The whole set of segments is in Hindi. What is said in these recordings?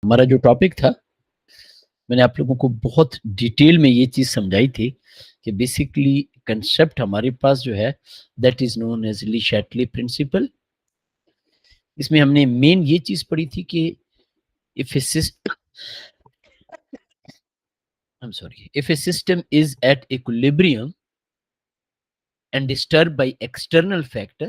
हमारा जो टॉपिक था, मैंने आप लोगों को बहुत डिटेल में ये चीज़ समझाई थी कि बेसिकली कंसेप्ट हमारे पास जो है that is known as Le Chatelier principle. इसमें हमने मेन ये चीज़ पढ़ी थी कि if a syst I am sorry, if a system is at equilibrium and disturbed by external factor,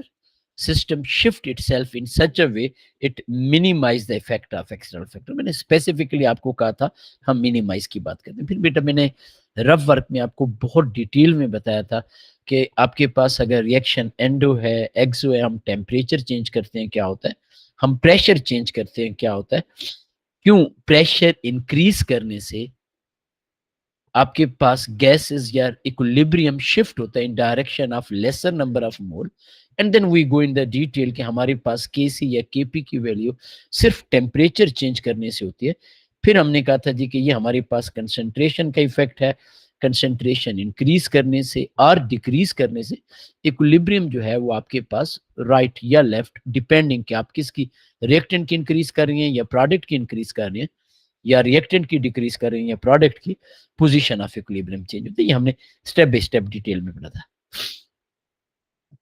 system shift itself in such a way it minimize the effect of external factor। मैंने स्पेसिफिकली आपको कहा था हम मिनिमाइज की बात करते हैं। फिर बेटा मैंने रफ वर्क में आपको बहुत डिटेल में बताया था कि आपके पास अगर रिएक्शन एंडो है, एक्सो है, हम टेम्परेचर चेंज करते हैं क्या होता है, हम प्रेशर चेंज करते हैं क्या होता है, क्यों प्रेशर इंक्रीज करने से आपके पास गैसेस या इक्विलिब्रियम शिफ्ट होता है in direction of lesser number of mole. And then we go in the detail कि हमारे पास केसी या केपी की वैल्यू सिर्फ टेम्परेचर चेंज करने से होती है। फिर हमने कहा था जी कि ये हमारे पास कंसंट्रेशन का इफेक्ट है, कंसंट्रेशन इंक्रीज करने से और डिक्रीज करने से इक्विलिब्रियम जो है वो आपके पास राइट या लेफ्ट डिपेंडिंग कि आप किसकी रिएक्टेंट की इंक्रीज कर रही हैं या प्रोडक्ट की इंक्रीज कर रही हैं या रिएक्टेंट की डिक्रीज कर रही हैं या प्रोडक्ट की, पोजीशन ऑफ इक्विलिब्रियम चेंज होती है। ये हमने स्टेप बाय स्टेप डिटेल में पढ़ा था।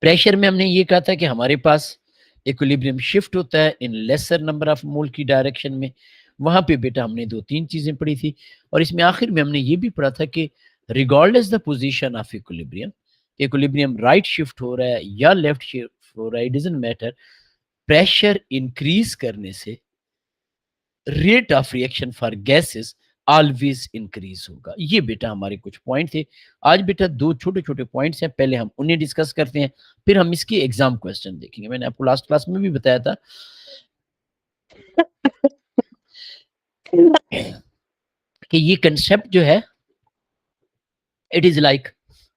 प्रेशर में हमने ये कहा था कि हमारे पास इक्विलिब्रियम शिफ्ट होता है इन लेसर नंबर ऑफ मोल की डायरेक्शन में। वहां पे बेटा हमने दो तीन चीजें पढ़ी थी और इसमें आखिर में हमने ये भी पढ़ा था कि regardless the position of equilibrium, equilibrium right shift हो रहा है या लेफ्ट शिफ्ट हो रहा है, it doesn't matter, pressure increase करने से rate of reaction for gases always increase होगा। ये बेटा हमारे कुछ पॉइंट थे। आज बेटा दो छोटे छोटे पॉइंट्स हैं, पहले हम उन्हें डिस्कस करते हैं, फिर हम इसकी एग्जाम क्वेश्चन देखेंगे। मैंने आपको लास्ट क्लास में भी बताया था कि ये कंसेप्ट जो है it is like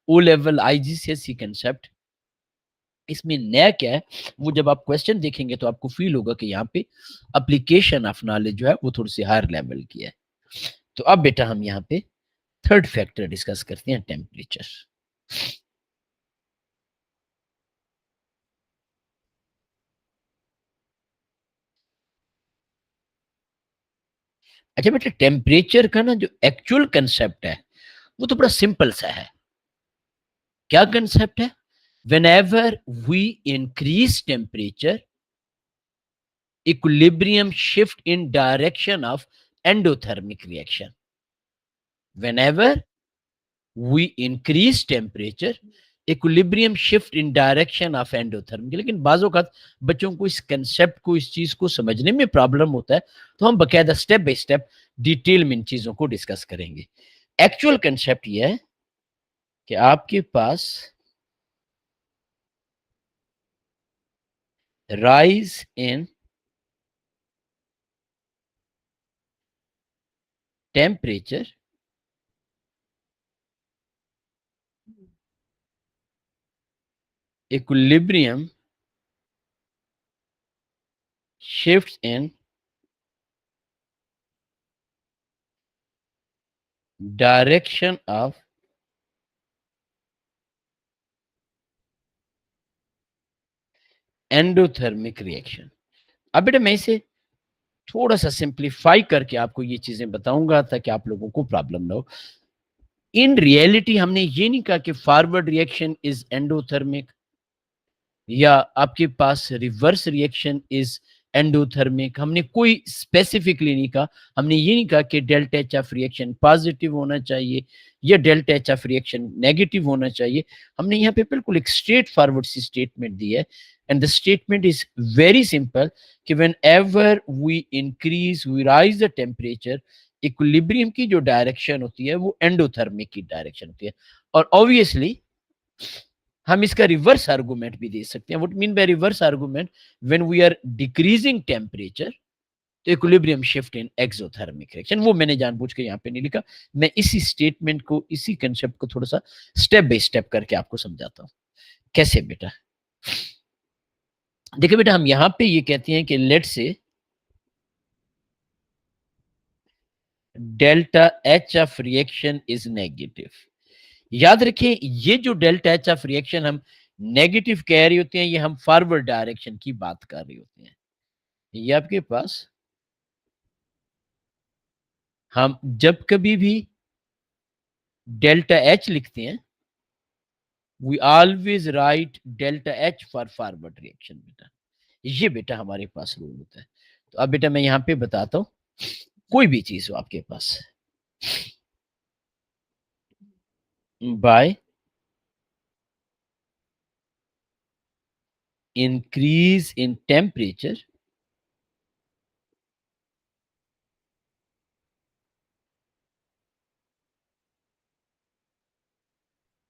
O level IGCSE concept. इसमें नया क्या है वो जब आप क्वेश्चन देखेंगे तो आपको फील होगा कि यहाँ पे एप्लीकेशन ऑफ नॉलेज जो है वो थोड़ी सी हायर लेवल की है। तो अब बेटा हम यहाँ पे थर्ड फैक्टर डिस्कस करते हैं, टेम्परेचर। अच्छा बेटा, टेम्परेचर का ना जो एक्चुअल कंसेप्ट है वो तो बड़ा सिंपल सा है। क्या कंसेप्ट है? whenever we increase temperature, equilibrium shift in direction of endothermic reaction। whenever we increase temperature, equilibrium shift in direction of endothermic. लेकिन बाजों का बच्चों को इस कंसेप्ट को, इस चीज को समझने में प्रॉब्लम होता है, तो हम बकायदा स्टेप बाय स्टेप डिटेल में इन चीजों को डिस्कस करेंगे। एक्चुअल कंसेप्ट यह है कि आपके पास rise in temperature equilibrium shifts in direction of endothermic reaction। अब बेटा मैं इसे थोड़ा सा सिंप्लीफाई करके आपको ये चीजें बताऊंगा ताकि आप लोगों को प्रॉब्लम ना हो। इन रियलिटी हमने ये नहीं कहा कि फॉरवर्ड रिएक्शन इज एंडोथर्मिक या आपके पास रिवर्स रिएक्शन इज एंडोथर्मिक। हमने कोई स्पेसिफिकली नहीं कहा। हमने ये नहीं कहा कि delta H of reaction positive होना चाहिए या delta H of reaction negative होना चाहिए। हमने यहाँ पे बिल्कुल एक स्ट्रेट फॉरवर्ड सी स्टेटमेंट दी है and the statement is very simple कि whenever we increase we raise the temperature, equilibrium की जो डायरेक्शन होती है वो एंडोथर्मिक की डायरेक्शन होती है। और ऑब्वियसली हम इसका रिवर्स आर्गुमेंट भी दे सकते हैं। What mean by reverse argument? When we are decreasing temperature तो equilibrium shift in exothermic reaction. वो मैंने जानबूझ के यहाँ पे नहीं लिखा। मैं इसी स्टेटमेंट को, इसी कंसेप्ट को थोड़ा सा स्टेप बाय स्टेप करके आपको समझाता हूँ। कैसे बेटा? देखिए बेटा, हम यहाँ पे ये कहते हैं कि लेट से delta H of reaction is negative. याद रखिए ये जो डेल्टा एच ऑफ रिएक्शन हम नेगेटिव कह रहे होते हैं, ये हम फॉरवर्ड डायरेक्शन की बात कर रहे होते हैं। ये आपके पास हम जब कभी भी डेल्टा एच लिखते हैं, we always write delta H for forward reaction बेटा। ये बेटा हमारे पास रूल होता है। तो अब बेटा मैं यहाँ पे बताता हूँ, कोई भी चीज हो आपके पास, बाय इंक्रीज इन टेम्परेचर,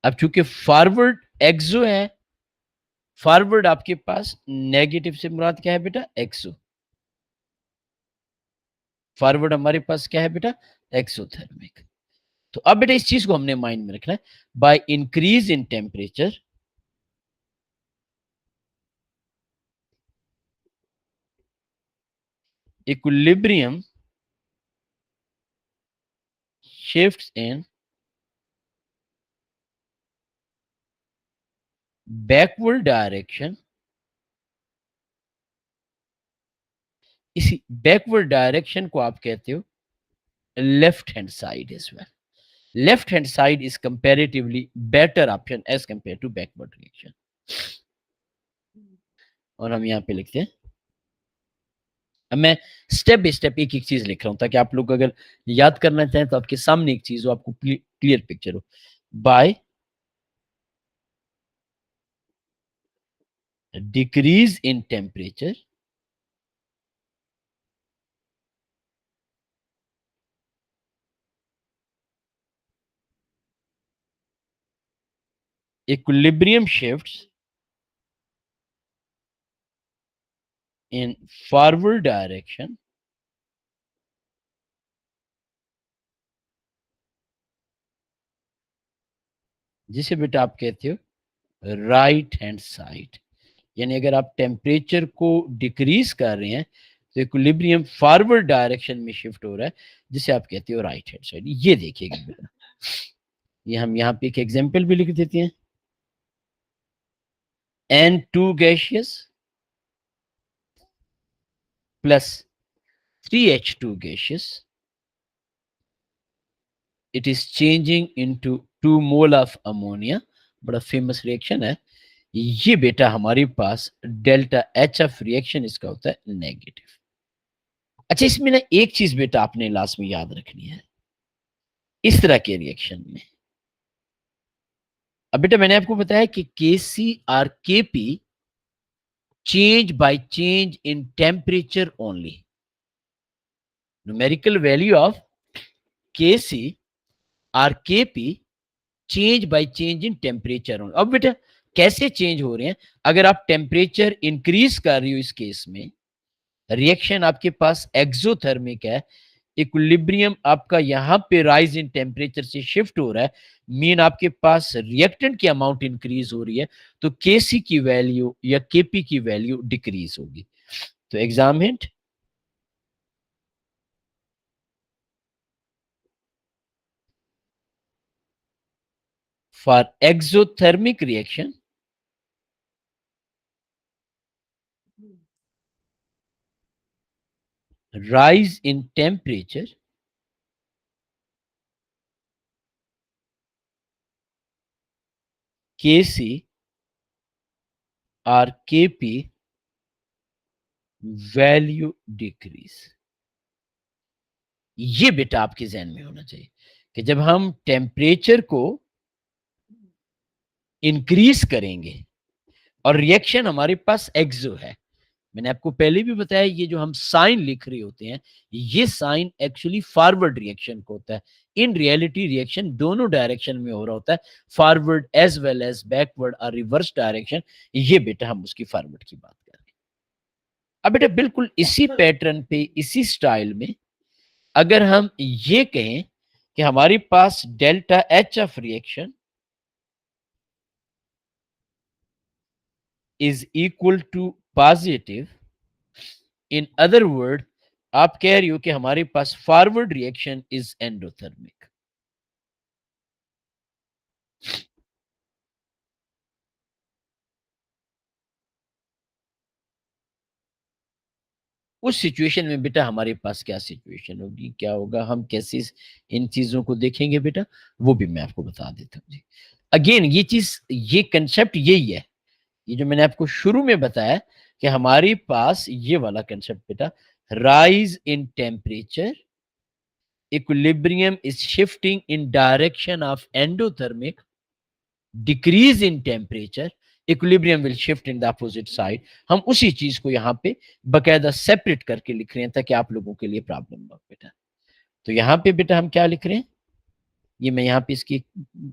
अब चूंकि फॉरवर्ड एक्सो है, फॉरवर्ड आपके पास नेगेटिव से मुराद क्या है बेटा, एक्सो। फॉरवर्ड हमारे पास क्या है बेटा, एक्सोथर्मिक। तो अब बेटा इस चीज को हमने माइंड में रखना है, by increase in temperature equilibrium shifts in backward direction. इसी बैकवर्ड डायरेक्शन को आप कहते हो left hand side as well. Left hand side is comparatively better option as compare to backward reaction. और हम यहाँ पे लिखते हैं, अब मैं स्टेप बाय स्टेप एक एक चीज लिख रहा हूं ताकि आप लोग अगर याद करना चाहें तो आपके सामने एक चीज हो, आपको क्लियर पिक्चर हो। By decrease in temperature equilibrium shifts in forward direction जिसे बेटा आप कहते हो राइट हैंड साइड। यानी अगर आप टेम्परेचर को डिक्रीज कर रहे हैं तो इक्विलिब्रियम फॉरवर्ड डायरेक्शन में शिफ्ट हो रहा है, जिसे आप कहते हो राइट हैंड साइड। ये देखिएगा बेटा, ये हम यहाँ पे एक एग्जांपल भी लिख देते हैं। N2 gaseous plus 3H2 gaseous, it is changing into 2 mole of ammonia। बड़ा फेमस रिएक्शन है ये बेटा। हमारे पास डेल्टा एच एफ रिएक्शन इसका होता है नेगेटिव। अच्छा, इसमें ना एक चीज बेटा आपने लास्ट में याद रखनी है, इस तरह के रिएक्शन में। अब बेटा मैंने आपको बताया कि के सी आर के P change by change in temperature only. Numerical value of के सी आर के P change by change in temperature only. अब बेटा कैसे चेंज हो रहे हैं, अगर आप टेम्परेचर इंक्रीज कर रही हो इस केस में, रिएक्शन आपके पास एक्सोथर्मिक है, इक्विलिब्रियम आपका यहां पे राइज इन टेम्परेचर से शिफ्ट हो रहा है, मीन आपके पास रिएक्टेंट की अमाउंट इंक्रीज हो रही है, तो केसी की वैल्यू या केपी की वैल्यू डिक्रीज होगी। तो exam hint, for exothermic reaction rise in temperature Kc or Kp value decrease. ये बेटा आपके जहन में होना चाहिए कि जब हम टेम्परेचर को इंक्रीज करेंगे और रिएक्शन हमारे पास एक्सो है, मैंने आपको पहले भी बताया ये जो हम साइन लिख रहे होते हैं, ये साइन एक्चुअली फॉरवर्ड रिएक्शन को होता है। इन रियलिटी रिएक्शन दोनों डायरेक्शन में हो रहा होता है, forward as well as backward और रिवर्स डायरेक्शन। ये बेटा हम उसकी फॉरवर्ड की बात कर रहे हैं। अब बेटा बिल्कुल इसी पैटर्न पे, इसी स्टाइल में अगर हम ये कहें कि हमारे पास delta H of reaction is equal to positive, in other word आप कह रही हो कि हमारे पास फॉरवर्ड रिएक्शन इज एंडोथर्मिक। उस सिचुएशन में बेटा हमारे पास क्या सिचुएशन होगी, क्या होगा, हम कैसे इन चीजों को देखेंगे बेटा, वो भी मैं आपको बता देता हूँ जी। अगेन ये चीज, ये कंसेप्ट यही है, ये जो मैंने आपको शुरू में बताया कि हमारे पास ये वाला कंसेप्ट बेटा, rise in temperature, equilibrium is shifting in direction of endothermic, decrease in temperature, equilibrium will shift in the opposite side। हम उसी चीज को यहाँ पे बकायदा सेपरेट करके लिख रहे हैं ताकि आप लोगों के लिए प्रॉब्लम ना हो बेटा। तो यहाँ पे बेटा हम क्या लिख रहे हैं, ये मैं यहाँ पे इसकी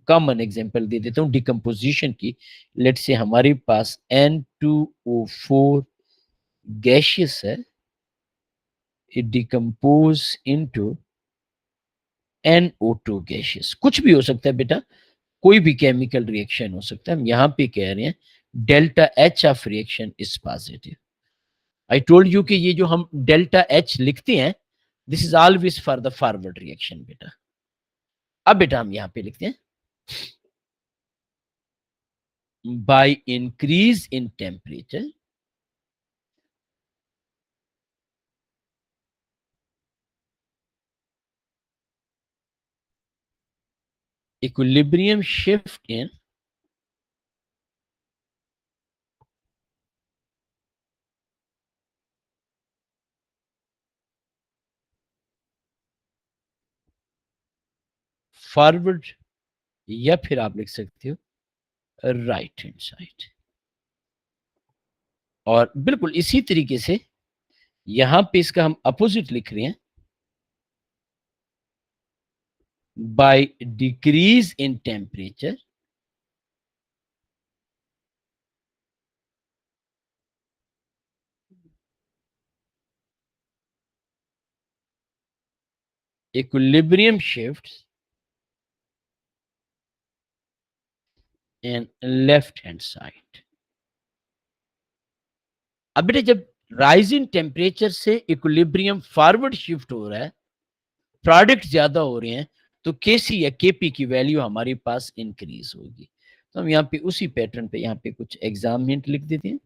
कॉमन एग्जांपल दे देता हूँ डिकम्पोजिशन की। लेट से हमारे पास N2O4 गैशियस है, it decompose into NO2 gaseous. कुछ भी हो सकता है बेटा, कोई भी केमिकल रिएक्शन हो सकता है। हम यहाँ पे कह रहे हैं delta H of reaction is positive. I told you कि ये जो हम डेल्टा एच लिखते हैं, this is always for the forward reaction बेटा। अब बेटा हम यहाँ पे लिखते हैं bye increase in temperature, equilibrium shift in forward, या फिर आप लिख सकते हो राइट हैंड साइड। और बिल्कुल इसी तरीके से यहां पे इसका हम अपोजिट लिख रहे हैं by decrease in temperature, equilibrium shifts in left hand side। अब बेटा जब राइजिंग टेम्परेचर से इक्विलिब्रियम फॉरवर्ड शिफ्ट हो रहा है, प्रोडक्ट ज्यादा हो रहे हैं, तो केसी या केपी की वैल्यू हमारे पास इंक्रीज होगी। तो हम यहाँ पे उसी पैटर्न पे यहाँ पे कुछ एग्जाम हिंट लिख देते हैं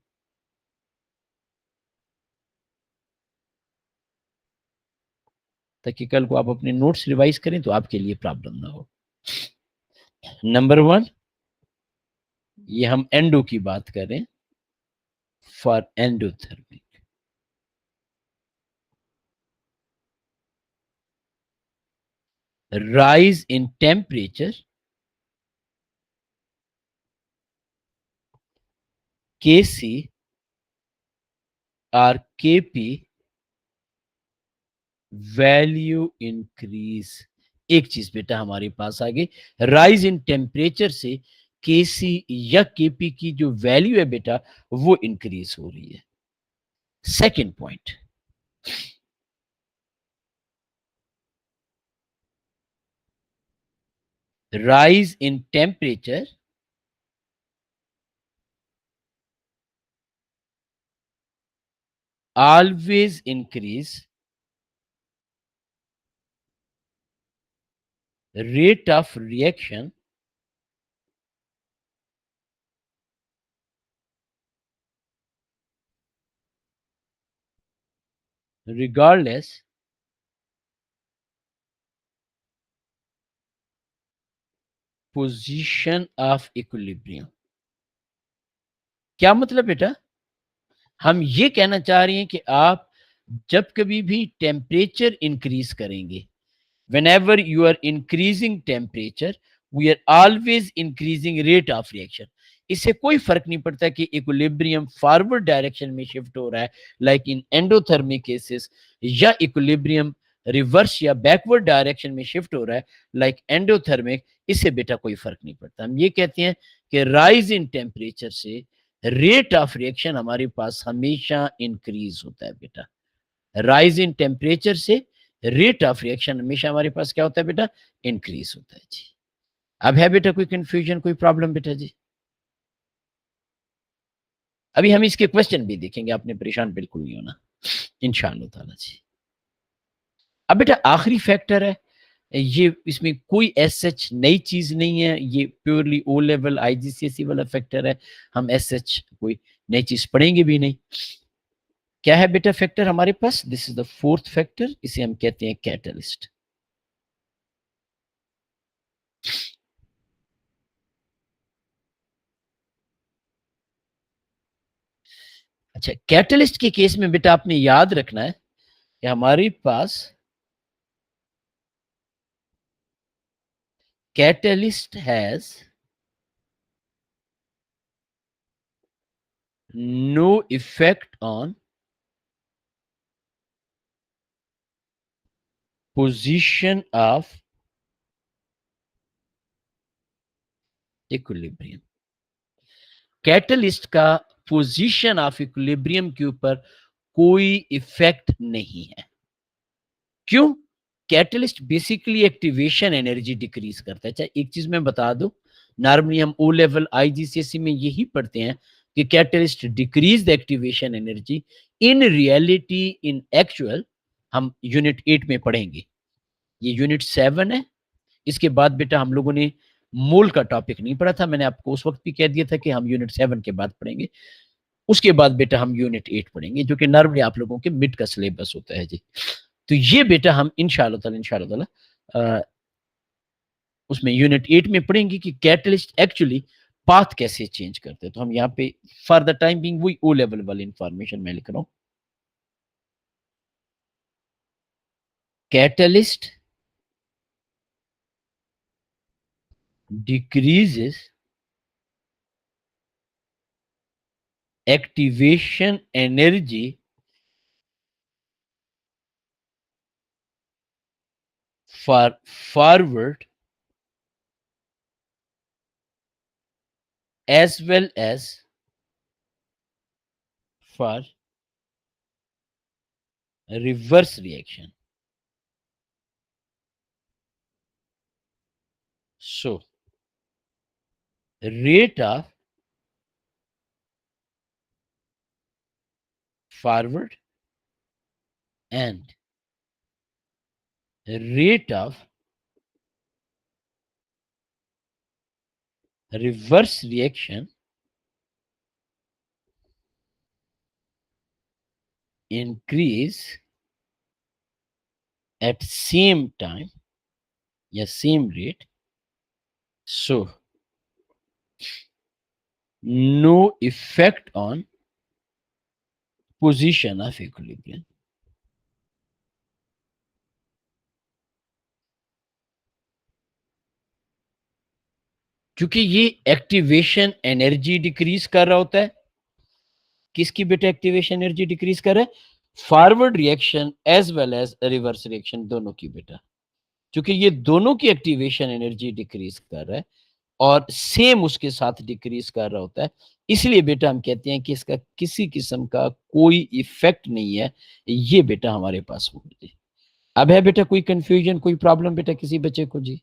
ताकि कल को आप अपने नोट्स रिवाइज करें तो आपके लिए प्रॉब्लम ना हो। नंबर 1, ये हम एंडो की बात करें, for endothermic rise in temperature, Kc or Kp value increase. एक चीज बेटा हमारे पास आ गई, राइज इन टेम्परेचर से केसी या केपी की जो वैल्यू है बेटा वो इंक्रीज हो रही है। Second point, rise in temperature always increase rate of reaction regardless position of equilibrium। क्या मतलब बेटा, हम ये कहना चाह रहे हैं कि आप जब कभी भी टेम्परेचर इंक्रीज करेंगे, whenever you are increasing temperature, we are always increasing rate of reaction। इससे कोई फर्क नहीं पड़ता कि इक्विलिब्रियम फॉरवर्ड डायरेक्शन में शिफ्ट हो रहा है लाइक इन एंडोथर्मिक केसेस, या इक्विलिब्रियम रिवर्स या बैकवर्ड डायरेक्शन में शिफ्ट हो रहा है लाइक एंडोथर्मिक, इससे बेटा कोई फर्क नहीं पड़ता। हम ये कहते हैं कि राइज इन टेम्परेचर से रेट ऑफ रिएक्शन हमारे पास हमेशा इंक्रीज होता है बेटा। राइज इन टेम्परेचर से रेट ऑफ रिएक्शन हमेशा हमारे पास क्या होता है बेटा, इंक्रीज होता है जी। अब है बेटा कोई कंफ्यूजन, कोई प्रॉब्लम बेटा जी? अभी हम इसके क्वेश्चन भी देखेंगे, आपने परेशान बिल्कुल नहीं होना इंशाअल्लाह ताला जी। अब बेटा आखिरी फैक्टर है, ये इसमें कोई एस सच नई चीज नहीं है, ये प्योरली ओ लेवल आईजीसीएसई वाला फैक्टर है। हम एस सच कोई नई चीज पढ़ेंगे भी नहीं। क्या है बेटा फैक्टर हमारे पास? This is the fourth factor, इसे हम कहते हैं कैटलिस्ट। अच्छा, कैटलिस्ट के केस में बेटा आपने याद रखना है कि हमारे पास catalyst has no effect on position of equilibrium. Catalyst का पोजीशन ऑफ इक्विलिब्रियम के ऊपर कोई इफेक्ट नहीं है। क्यों? Catalyst basically activation energy decrease करता है। अच्छा, एक चीज मैं बता दूं, नॉर्मली हम ओ लेवल आईजीसीएसई में यही पढ़ते हैं कि catalyst decrease the activation energy. In reality, in actual हम यूनिट 8 में पढ़ेंगे। ये यूनिट 7 है। इसके बाद बेटा हम लोगों ने मोल का टॉपिक नहीं पढ़ा था। मैंने आपको उस वक्त भी कह दिया था कि हम यूनिट 7 के बाद पढ़ेंगे। उसके बाद बेटा हम यूनिट 8 पढ़ेंगे, जो कि नॉर्मली आप लोगों के मिड का सिलेबस होता है जी। तो ये बेटा हम इंशाल्लाह उसमें यूनिट 8 में पढ़ेंगे कि कैटलिस्ट एक्चुअली पाथ कैसे चेंज करते हैं। तो हम यहाँ पे फॉर द टाइम बिंग वही ओ लेवल वाली इंफॉर्मेशन मैं लिख रहा हूं। Catalyst decreases activation energy for forward as well as for reverse reaction. So, rate of forward and rate of reverse reaction increase at same time, yeah, same rate. So, no effect on position of equilibrium. क्योंकि ये एक्टिवेशन एनर्जी डिक्रीज कर रहा होता है। किसकी बेटा एक्टिवेशन एनर्जी डिक्रीज कर रहा है? Forward reaction as well as reverse reaction, दोनों की बेटा। क्योंकि ये दोनों की एक्टिवेशन एनर्जी डिक्रीज कर रहा है और सेम उसके साथ डिक्रीज कर रहा होता है, इसलिए बेटा हम कहते हैं कि इसका किसी किस्म का कोई इफेक्ट नहीं है। ये बेटा हमारे पास होगा जी। अब है बेटा कोई कंफ्यूजन, कोई प्रॉब्लम बेटा किसी बच्चे को जी?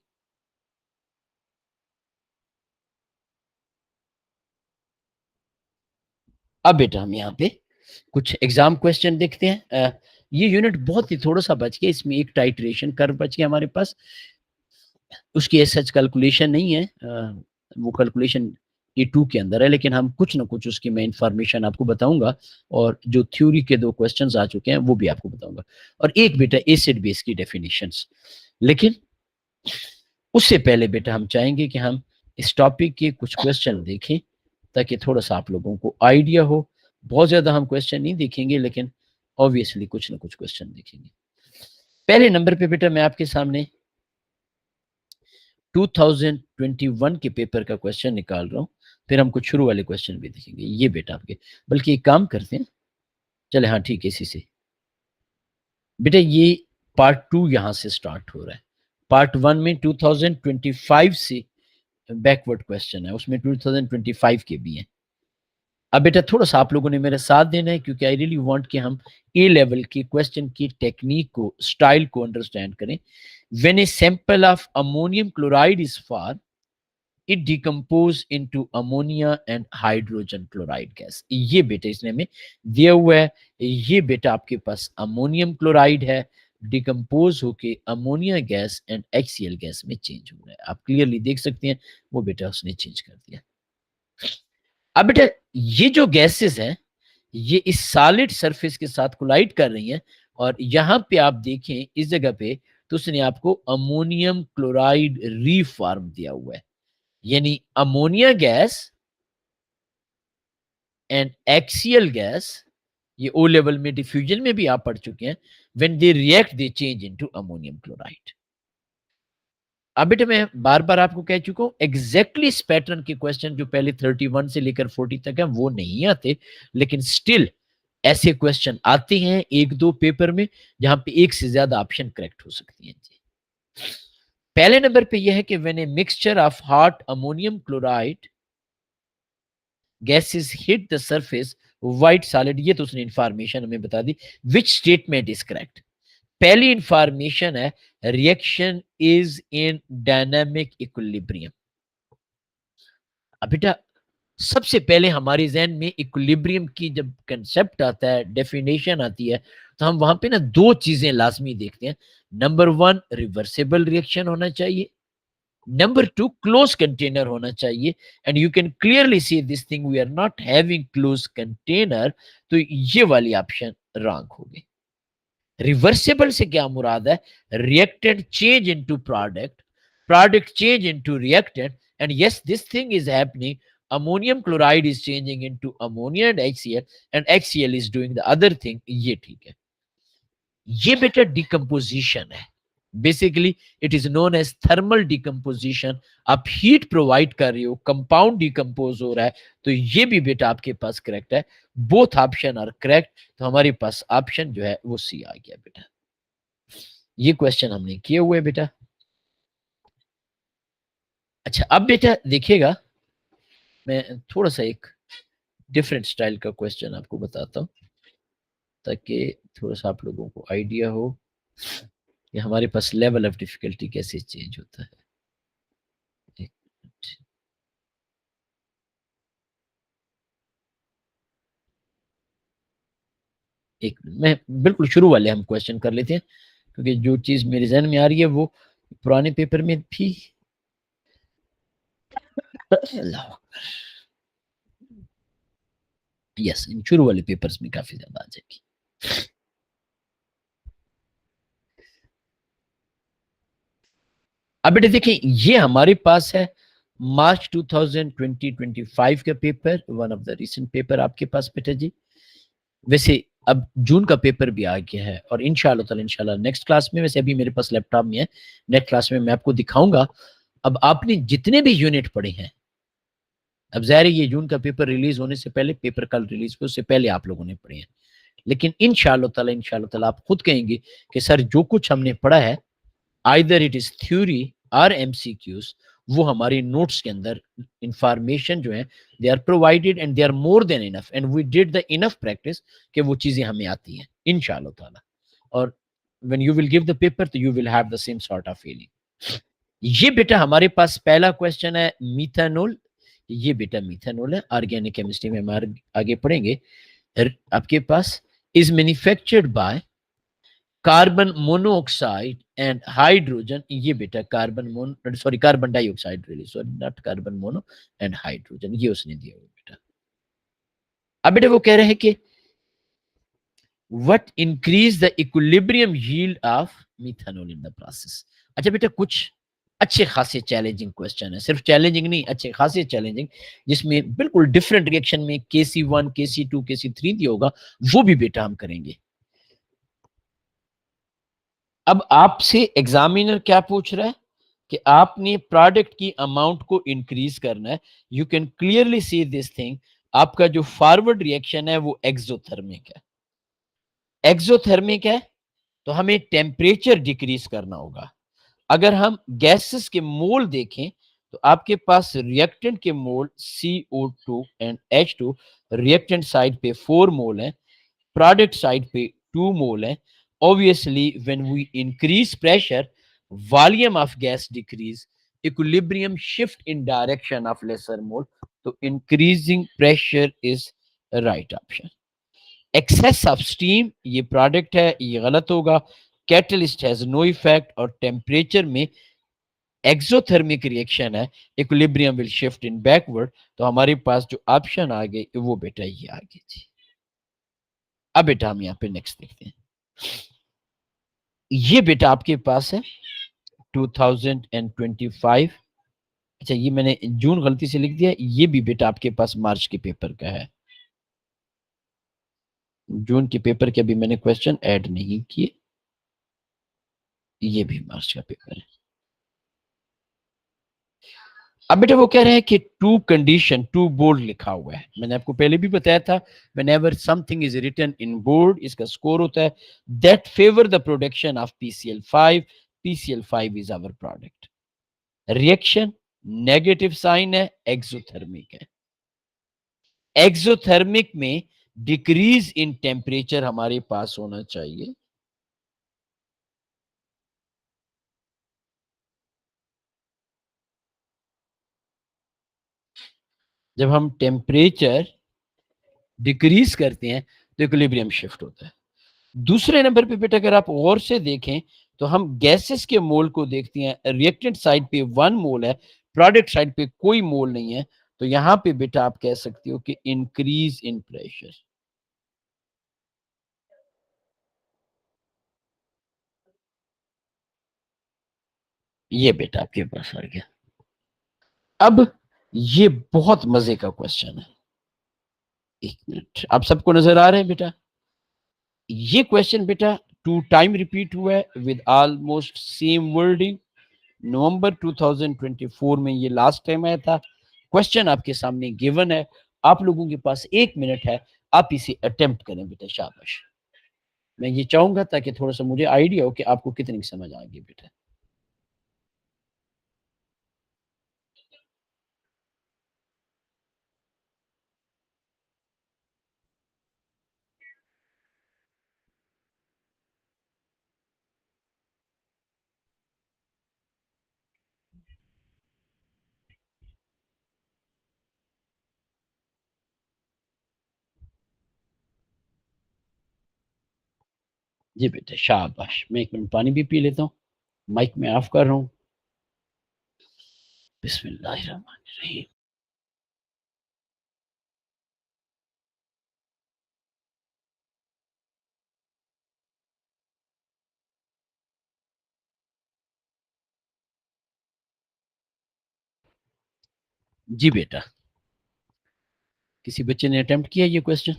अब बेटा हम यहाँ पे कुछ एग्जाम क्वेश्चन देखते हैं। ये यूनिट बहुत ही थोड़ा सा बच गया, इसमें एक टाइट्रेशन कर्व बच गया हमारे पास। उसकी सच कैलकुलेशन नहीं है, वो कैलकुलेशन E2 के अंदर है, लेकिन हम कुछ ना कुछ उसकी मैं इंफॉर्मेशन आपको बताऊंगा और जो थ्योरी के 2 क्वेश्चंस आ चुके हैं वो भी आपको बताऊंगा, और एक बेटा एसिड बेस की डेफिनेशंस। लेकिन उससे पहले बेटा हम चाहेंगे कि हम इस टॉपिक के कुछ क्वेश्चन देखें ताकि थोड़ा सा आप लोगों को आइडिया हो। बहुत ज्यादा हम क्वेश्चन नहीं देखेंगे, लेकिन ऑब्वियसली कुछ ना कुछ क्वेश्चन देखेंगे। पहले नंबर पे बेटा मैं आपके सामने 2021 के पेपर का क्वेश्चन निकाल रहा हूँ, फिर हम कुछ शुरू वाले क्वेश्चन भी देखेंगे। ये बेटा आपके, बल्कि एक काम करते हैं, चले हाँ ठीक है, इसी से बेटा ये पार्ट 2 यहाँ से स्टार्ट हो रहा है। पार्ट 1 में 2025 से बैकवर्ड क्वेश्चन है, उसमें 2025 के भी हैं। अब बेटा थोड़ा सा आप लोगों ने मेरा साथ देना है, क्योंकि आई रियली वांट कि हम ए लेवल की क्वेश्चन की टेक्निक को, स्टाइल को अंडरस्टैंड करें। When a sample of ammonium chloride is for, it decompose into ammonia and hydrogen chloride gas. ये बेटा इसने में दिया हुआ है। ये बेटा आपके पास अमोनियम क्लोराइड है, डिकम्पोज होके ammonia gas and HCl gas में चेंज हो रहा है। आप क्लियरली देख सकते हैं वो बेटा उसने चेंज कर दिया। अब बेटा ये जो गैसेस हैं, ये इस सॉलिड सरफेस के साथ कोलाइड कर रही हैं, और यहां पे आप देखें इस जगह पे, तो उसने आपको अमोनियम क्लोराइड रीफॉर्म दिया हुआ है, यानी ammonia gas and axial gas, ये ओ लेवल में डिफ्यूजन में भी आप पढ़ चुके हैं, when they react they change into ammonium chloride. अब बेटा मैं बार बार आपको कह चुका हूं, एग्जैक्टली इस पैटर्न के क्वेश्चन जो पहले 31 से लेकर 40 तक है वो नहीं आते, लेकिन स्टिल ऐसे क्वेश्चन आते हैं एक दो पेपर में जहां पे एक से ज्यादा ऑप्शन करेक्ट हो सकती हैं जी। पहले नंबर पे यह है कि when a mixture of hot ammonium chloride gases hit the surface white solid, ये तो उसने इंफॉर्मेशन हमें बता दी, विच स्टेटमेंट इज करेक्ट। पहली इंफॉर्मेशन है reaction is in dynamic equilibrium. अब बेटा सबसे पहले हमारे जहन में इक्विलिब्रियम की जब कंसेप्ट आता है, डेफिनेशन आती है, तो हम वहां पे ना दो चीजें लाजमी देखते हैं। नंबर वन, रिवर्सिबल रिएक्शन होना चाहिए। नंबर टू, क्लोज कंटेनर होना चाहिए। And you can clearly see this thing, we are not having close container, तो ये वाली ऑप्शन रॉन्ग हो गई। रिवर्सिबल से क्या मुराद है? Reactant change into product, product change into reactant, and yes this thing is happening. Ammonium chloride is changing into ammonia and HCl, and HCl is doing the other thing, ये ठीक है। ये बेटा डिकम्पोजिशन है, basically it is known as thermal decomposition. आप हीट प्रोवाइड कर रहे हो, कंपाउंड डिकम्पोज हो रहा है, तो ये भी बेटा आपके पास करेक्ट है। बोथ ऑप्शन आर करेक्ट, तो हमारे पास ऑप्शन जो है वो सी आ गया बेटा। ये क्वेश्चन हमने किए हुए बेटा। अच्छा अब बेटा देखिएगा, मैं थोड़ा सा एक डिफरेंट स्टाइल का क्वेश्चन आपको बताता हूँ, ताकि थोड़ा सा आप लोगों को आइडिया हो कि हमारे पास लेवल ऑफ डिफिकल्टी कैसे चेंज होता है। एक मिनट। एक मिनट, मैं बिल्कुल शुरू वाले हम क्वेश्चन कर लेते हैं, क्योंकि जो चीज मेरे जहन में आ रही है वो पुराने पेपर में थी। अल्लाह, यस, इन शुरू वाले पेपर्स में काफी ज्यादा आ जाएगी। अब बेटे देखिए, ये हमारे पास है मार्च 2020-25 का paper, one of the recent paper आपके पास बेटा जी। वैसे अब जून का पेपर भी आ गया है, और इंशाल्लाह नेक्स्ट क्लास में, वैसे अभी मेरे पास लैपटॉप में है, नेक्स्ट क्लास में मैं आपको दिखाऊंगा। अब आपने जितने भी यूनिट पढ़े हैं, अब ज़ाहिर है ये जून का पेपर रिलीज होने से पहले, पेपर कल रिलीज हुए उससे पहले आप लोगों ने पढ़े हैं, लेकिन इंशाल्लाह आप खुद कहेंगे कि सर जो कुछ हमने पढ़ा है, आइदर इट इज थ्योरी और MCQs, वो हमारे नोट्स के अंदर इंफॉर्मेशन जो है they are provided, and they are more than enough, and we did the enough practice कि वो चीजें हमें आती हैं इंशाल्लाह ताला। और when you will give the paper, तो you will have the same sort of feeling. ये बेटा हमारे पास पहला क्वेश्चन है मीथानोल। ये बेटा मीथानोल है, ऑर्गेनिक केमिस्ट्री में हम आगे पढ़ेंगे। आपके पास is manufactured by carbon monoxide and hydrogen. ये बेटा carbon dioxide, really sorry, not carbon mono and hydrogen, ये उसने दिया हुआ बेटा। अब बेटा वो कह रहे हैं कि what increase the equilibrium yield of methanol in the process. अच्छा बेटा कुछ अच्छे खासे चैलेंजिंग क्वेश्चन है, सिर्फ चैलेंजिंग नहीं, अच्छे खासे चैलेंजिंग, जिसमें बिल्कुल डिफरेंट रिएक्शन में KC1 KC2 KC3 दिया होगा, वो भी बेटा हम करेंगे। अब आपसे एग्जामिनर क्या पूछ रहा है कि आपने प्रोडक्ट की अमाउंट को इंक्रीज करना है। You can clearly see this thing, आपका जो फॉरवर्ड रिएक्शन है वो एक्सोथर्मिक है। एक्सोथर्मिक है तो हमें टेम्परेचर डिक्रीज करना होगा। अगर हम गैसेस के मोल देखें, तो आपके पास रिएक्टेंट के मोल CO2 and H2, reactant side पे 4 मोल है, प्रोडक्ट साइड पे 2 मोल है। Obviously when we increase pressure, volume of gas decrease, equilibrium shift in direction of lesser mole, तो increasing pressure is right option. Excess of steam, ये प्रोडक्ट है, ये गलत होगा। कैटलिस्ट हैज नो इफेक्ट, और टेम्परेचर में एक्सोथर्मिक रिएक्शन है, equilibrium will shift in backward, तो हमारे पास जो ऑप्शन आ गए वो बेटा ये आ गए जी। अब बेटा हम यहाँ पे नेक्स्ट देखते हैं। ये बेटा आपके पास है 2025। अच्छा, ये मैंने जून गलती से लिख दिया, ये भी बेटा आपके पास मार्च के पेपर का है। जून के पेपर के अभी मैंने क्वेश्चन ऐड नहीं किए, ये भी मार्च का पेपर है। अब बेटा वो कह रहे हैं कि टू कंडीशन, टू बोल्ड लिखा हुआ है, मैंने आपको पहले भी बताया था, whenever something is written in bold इसका स्कोर होता है, that favor the production of PCl5, PCl5 is our product। Reaction negative sign है, एक्सोथर्मिक है। एक्सोथर्मिक में डिक्रीज इन टेम्परेचर हमारे पास होना चाहिए। जब हम टेम्परेचर डिक्रीज करते हैं तो इक्विलिब्रियम शिफ्ट होता है। दूसरे नंबर पे बेटा अगर आप गौर से देखें तो हम गैसेस के मोल को देखते हैं, रिएक्टेंट साइड पे 1 मोल है, प्रोडक्ट साइड पे कोई मोल नहीं है, तो यहां पे बेटा आप कह सकते हो कि इंक्रीज इन प्रेशर। ये बेटा आपके पास आ गया। अब ये बहुत मजे का क्वेश्चन है, एक मिनट, आप सबको नजर आ रहे हैं बेटा? ये क्वेश्चन बेटा 2 टाइम रिपीट हुआ है विद ऑलमोस्ट सेम वर्डिंग। नवंबर 2024 में ये लास्ट टाइम आया था। क्वेश्चन आपके सामने गिवन है, आप लोगों के पास 1 मिनट है, आप इसे अटेम्प्ट करें बेटा, शाबाश। मैं ये चाहूंगा ताकि थोड़ा सा मुझे आइडिया हो कि आपको कितनी समझ आ गई बेटा। जी बेटा शाबाश, मैं 1 मिनट पानी भी पी लेता हूँ, माइक में ऑफ कर रहा हूँ। बिस्मिल्लाहिर्रहमानिर्रहीम। जी बेटा, किसी बच्चे ने अटेम्प्ट किया ये question?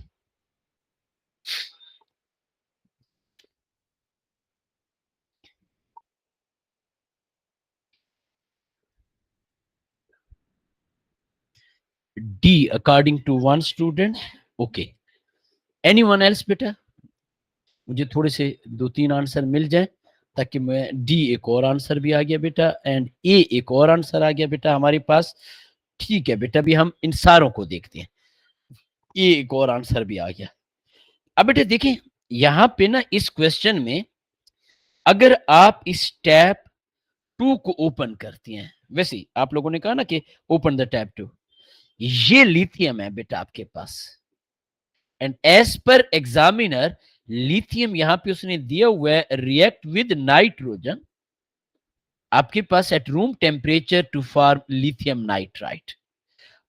D according to one student, okay. Anyone else बेटा? मुझे थोड़े से 2-3 आंसर मिल जाए ताकि मैं, डी एक और आंसर भी आ गया बेटा, एंड ए एक और आंसर आ गया बेटा हमारे पास। ठीक है बेटा, अभी हम इन सारों को देखते हैं। ए एक और आंसर भी आ गया। अब बेटा देखिए, यहां पे ना इस क्वेश्चन में अगर आप इस टैब 2 को ओपन करती हैं, वैसे ही आप लोगों ने कहा ना कि ओपन द टैब 2, ये लिथियम है बेटा आपके पास, and as per examiner lithium यहां पे उसने दिया हुआ है रिएक्ट विद नाइट्रोजन आपके पास at room temperature to form lithium nitrite.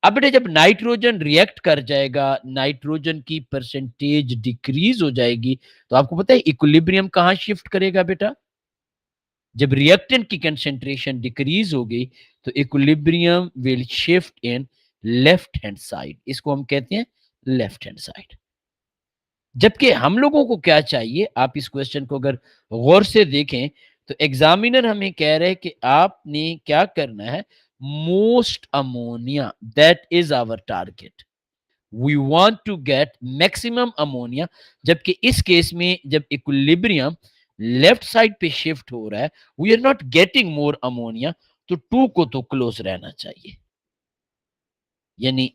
अब बेटा जब नाइट्रोजन रिएक्ट कर जाएगा, नाइट्रोजन की परसेंटेज डिक्रीज हो जाएगी, तो आपको पता है इक्विलिब्रियम कहां शिफ्ट करेगा बेटा? जब रिएक्टेंट की कंसेंट्रेशन डिक्रीज हो गई तो equilibrium will shift in left hand side, इसको हम कहते हैं लेफ्ट हैंड साइड। जबकि हम लोगों को क्या चाहिए, आप इस क्वेश्चन को अगर गौर से देखें तो एग्जामिनर हमें कह रहे हैं कि आपने क्या करना है, most ammonia, that is our target, we want to get maximum ammonia. जबकि इस केस में जब इक्विलिब्रियम लेफ्ट साइड पे शिफ्ट हो रहा है, we are not getting more ammonia, तो 2 को तो क्लोज रहना चाहिए, यानी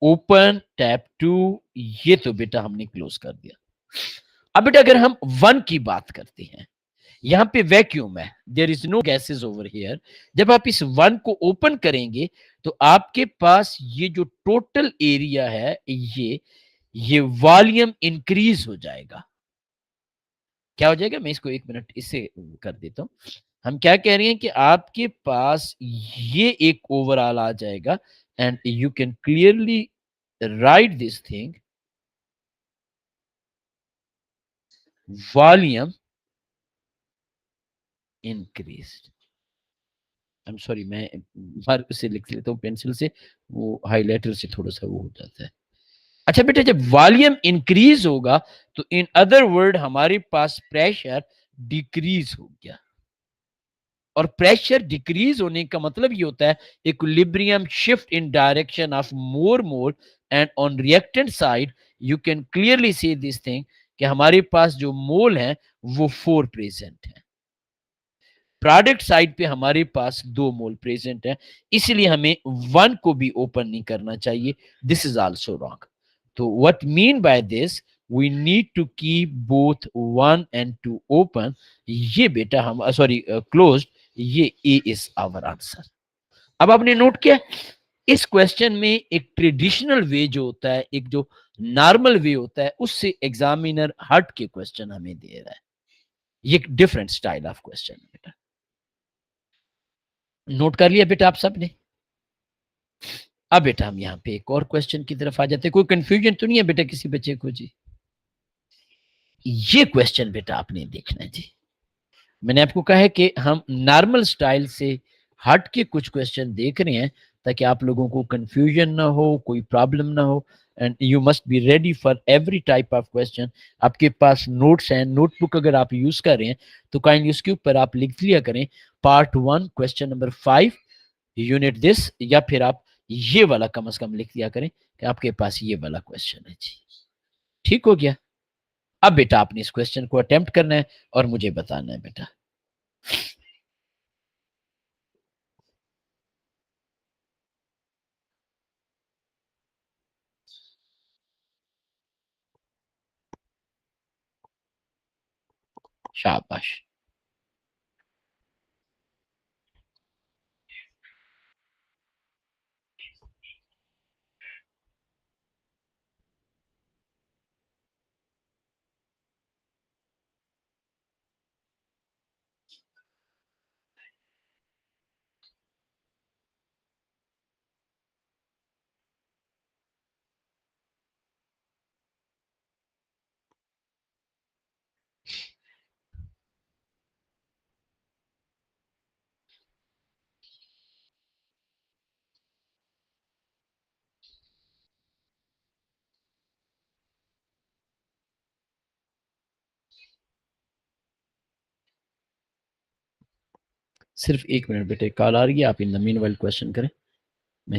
ओपन टैप 2, ये तो बेटा हमने क्लोज कर दिया। अब बेटा अगर हम 1 की बात करते हैं, यहां पे वैक्यूम है, there is no gases over here, जब आप इस 1 को ओपन करेंगे तो आपके पास ये जो टोटल एरिया है, ये वॉल्यूम इंक्रीज हो जाएगा। क्या हो जाएगा, मैं इसको 1 मिनट इससे कर देता हूं। हम क्या कह रहे हैं कि आपके पास ये एक ओवरऑल आ जाएगा, and you can clearly right this thing volume increased. I am sorry, मैं बाहर से लिख लेता हूँ पेंसिल से, वो हाइलाइटर से थोड़ा सा वो हो जाता है। अच्छा बेटा, जब वॉल्यूम इंक्रीज होगा तो इन अदर वर्ड हमारे पास प्रेशर डिक्रीज हो गया। और प्रेशर डिक्रीज होने का मतलब ये होता है equilibrium shift in direction of more mole, and on reactant side you can clearly see this thing कि हमारे पास जो मोल है वो 4 प्रेजेंट है। प्रोडक्ट साइड पे हमारे पास 2 मोल प्रेजेंट है, इसलिए हमें 1 को भी ओपन नहीं करना चाहिए। This is also wrong. तो what mean by this, we need to keep both 1 and 2 open. ये बेटा हम सॉरी क्लोज्ड, ये ए इज आवर आंसर। अब आपने नोट किया इस क्वेश्चन में एक ट्रेडिशनल वे जो होता है, एक जो नॉर्मल वे होता है, उससे एग्जामिनर हट के क्वेश्चन हमें दे रहा है। ये एक डिफरेंट स्टाइल ऑफ क्वेश्चन है बेटा। नोट कर लिया बेटा आप सबने? अब बेटा हम यहाँ पे एक और क्वेश्चन की तरफ आ जाते हैं। कोई कंफ्यूजन तो नहीं है बेटा किसी बच्चे को? जी, ये क्वेश्चन बेटा आपने देखना है जी। मैंने आपको कहा है कि हम नॉर्मल स्टाइल से हट के कुछ क्वेश्चन देख रहे हैं ताकि आप लोगों को कंफ्यूजन ना हो, कोई प्रॉब्लम ना हो, and you must be ready for every type of question. आपके पास नोट्स हैं, नोटबुक अगर आप यूज कर रहे हैं तो काइंडली उसके ऊपर आप लिख लिया करें part 1 question number 5 unit this, या फिर आप ये वाला कम से कम लिख दिया करें कि आपके पास ये वाला क्वेश्चन है जी। ठीक हो गया? अब बेटा आपने इस क्वेश्चन को अटेम्प्ट करना है और मुझे बताना है बेटा। शाबाश। सिर्फ 1 मिनट बेटे, कॉल आ रही है, आप in the mean while question करें। मैं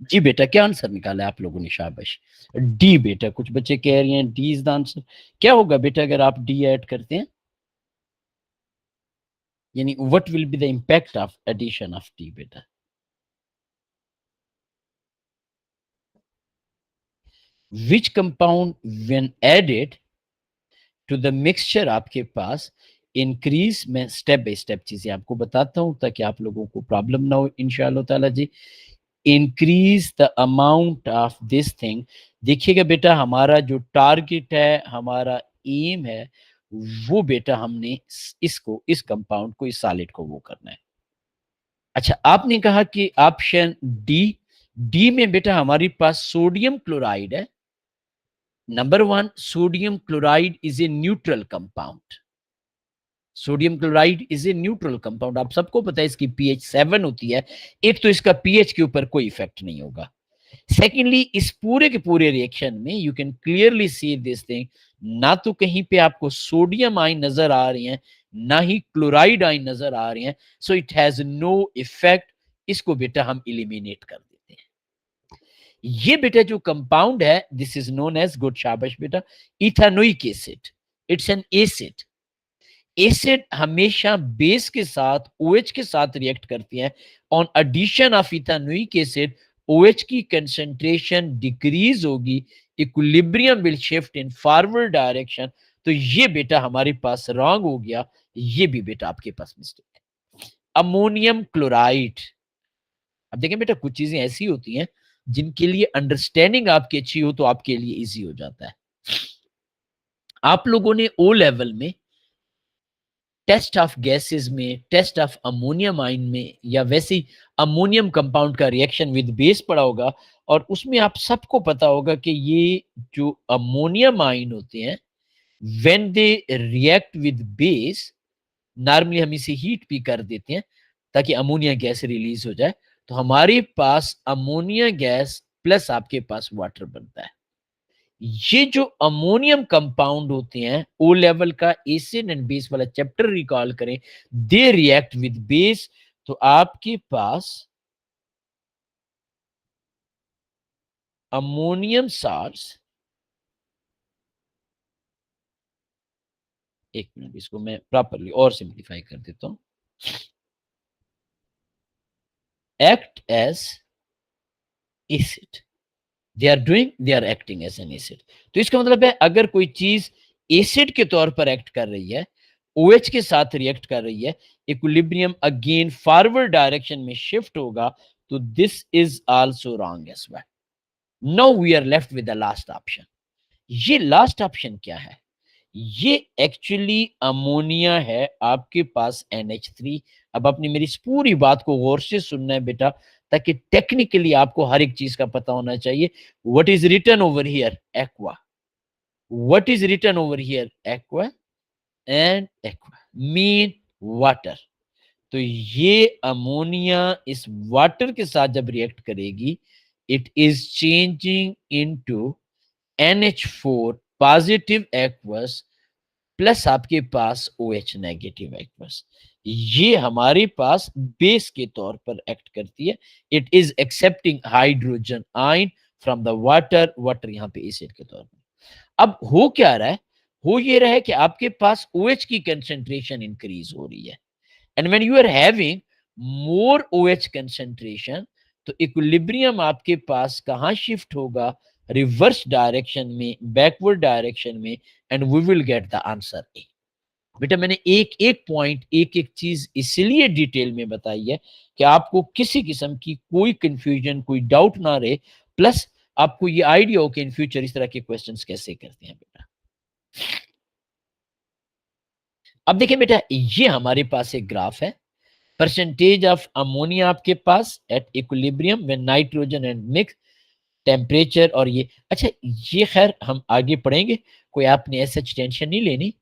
जी बेटा, क्या आंसर निकाला है आप लोगों ने? शाबाश। डी बेटा, कुछ बच्चे कह रहे हैं डी इज द आंसर। क्या होगा बेटा अगर आप डी ऐड करते हैं? यानी what will be the impact of addition of D बेटा? Which compound when added to the mixture आपके पास इंक्रीज। मैं स्टेप बाय स्टेप चीजें आपको बताता हूं ताकि आप लोगों को प्रॉब्लम ना हो इंशाअल्लाह ताला जी। Increase the amount of this thing देखिएगा बेटा, हमारा जो टारगेट है, हमारा एम है, वो बेटा हमने इसको, इस कंपाउंड को, इस सॉलिड को वो करना है। अच्छा, आपने कहा कि ऑप्शन डी, डी में बेटा हमारे पास सोडियम क्लोराइड है। Number one, sodium chloride is a neutral compound. Sodium chloride is a neutral compound, आप सबको पता है इसकी पीएच 7 होती है। एक तो इसका पीएच के ऊपर कोई इफेक्ट नहीं होगा। सेकेंडली, इस पूरे के पूरे रिएक्शन में you can clearly see this thing, ना तो कहीं पे आपको सोडियम आयन नजर आ रही हैं, ना ही क्लोराइड आयन नजर आ रही हैं। So it has no effect. इसको बेटा हम इलिमिनेट कर देते हैं। ये बेटा जो कंपाउंड है, this is known as, good शाबाश बेटा, ethanoic acid. It's an acid. Acid हमेशा बेस के साथ, OH के साथ रिएक्ट करती है। On addition of ethanoic acid, OH की कंसंट्रेशन डिक्रीज होगी, equilibrium will shift in forward direction. तो ये बेटा हमारे पास रॉन्ग हो गया, ये भी बेटा आपके पास मिस्टेक है। अमोनियम क्लोराइड, अब देखें बेटा, कुछ चीजें ऐसी होती हैं जिनके लिए अंडरस्टैंडिंग आपकी अच्छी हो तो आपके लिए इजी हो जाता है। आप लोगों ने ओ लेवल में टेस्ट ऑफ गैसेस में, टेस्ट ऑफ अमोनियम आयन में, या वैसे ही अमोनियम कंपाउंड का रिएक्शन विद बेस पढ़ा होगा, और उसमें आप सबको पता होगा कि ये जो अमोनियम आयन होते हैं, when they react with base, normally हम इसे हीट भी कर देते हैं ताकि अमोनिया गैस रिलीज हो जाए। तो हमारे पास अमोनिया गैस प्लस आपके पास वाटर बनता है। ये जो अमोनियम कंपाउंड होते हैं, ओ लेवल का एसिड एंड बेस वाला चैप्टर रिकॉल करें, दे रिएक्ट विद बेस। तो आपके पास अमोनियम साल्ट्स, एक मिनट, इसको मैं प्रॉपरली और सिंप्लीफाई कर देता हूं, act as acid. They are acting as an acid. तो इसका मतलब है, अगर कोई चीज एसिड के तौर पर एक्ट कर रही है, OH के साथ रिएक्ट कर रही है, इक्विलिब्रियम अगेन फॉरवर्ड डायरेक्शन में शिफ्ट होगा, तो this is also wrong as well. Now we are left with the last option. ये लास्ट ऑप्शन क्या है? ये एक्चुअली अमोनिया है, आपके पास NH3। अब आपने मेरी इस पूरी बात को गौर से सुनना है बेटा, ताकि टेक्निकली आपको हर एक चीज का पता होना चाहिए। What is written over here? Aqua. What is written over here? Aqua and aqua mean water. तो ये अमोनिया इस वाटर के साथ जब रिएक्ट करेगी, it is changing into NH4 positive aqueous plus आपके पास OH नेगेटिव एक्वस। ये हमारे पास बेस के तौर पर एक्ट करती है। It is accepting hydrogen ion from the water, water यहाँ पे एसिड के तौर पर। अब हो क्या रहा है? हो ये रहा है कि आपके पास OH की कंसेंट्रेशन इंक्रीज हो रही है, and when you are having more OH concentration, तो इक्विलिब्रियम आपके पास कहां शिफ्ट होगा? रिवर्स डायरेक्शन में, बैकवर्ड डायरेक्शन में, and we will get the answer A. बेटा, मैंने एक एक पॉइंट, एक एक चीज इसलिए डिटेल में बताई है कि आपको किसी किस्म की कोई कंफ्यूजन, कोई डाउट ना रहे, प्लस आपको ये आइडिया हो कि इन फ्यूचर इस तरह के क्वेश्चंस कैसे करते हैं बेटा। अब देखिए बेटा, ये हमारे पास एक ग्राफ है, परसेंटेज ऑफ अमोनिया आपके पास at equilibrium when nitrogen and mix, temperature, और ये अच्छा, ये खैर हम आगे पढ़ेंगे, कोई आपने ऐसा टेंशन नहीं लेनी।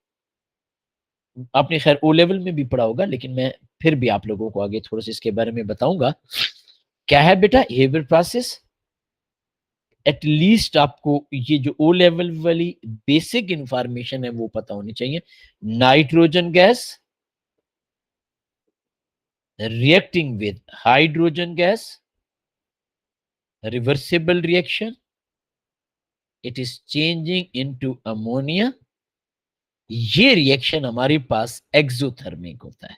आपने खैर ओ लेवल में भी पढ़ा होगा, लेकिन मैं फिर भी आप लोगों को आगे थोड़ा सा इसके बारे में बताऊंगा। क्या है बेटा हेबर प्रोसेस? एटलीस्ट आपको ये जो ओ लेवल वाली बेसिक इंफॉर्मेशन है वो पता होनी चाहिए। Nitrogen gas reacting with hydrogen gas, reversible reaction, it is changing into ammonia। ये रिएक्शन हमारे पास एक्सोथर्मिक होता है।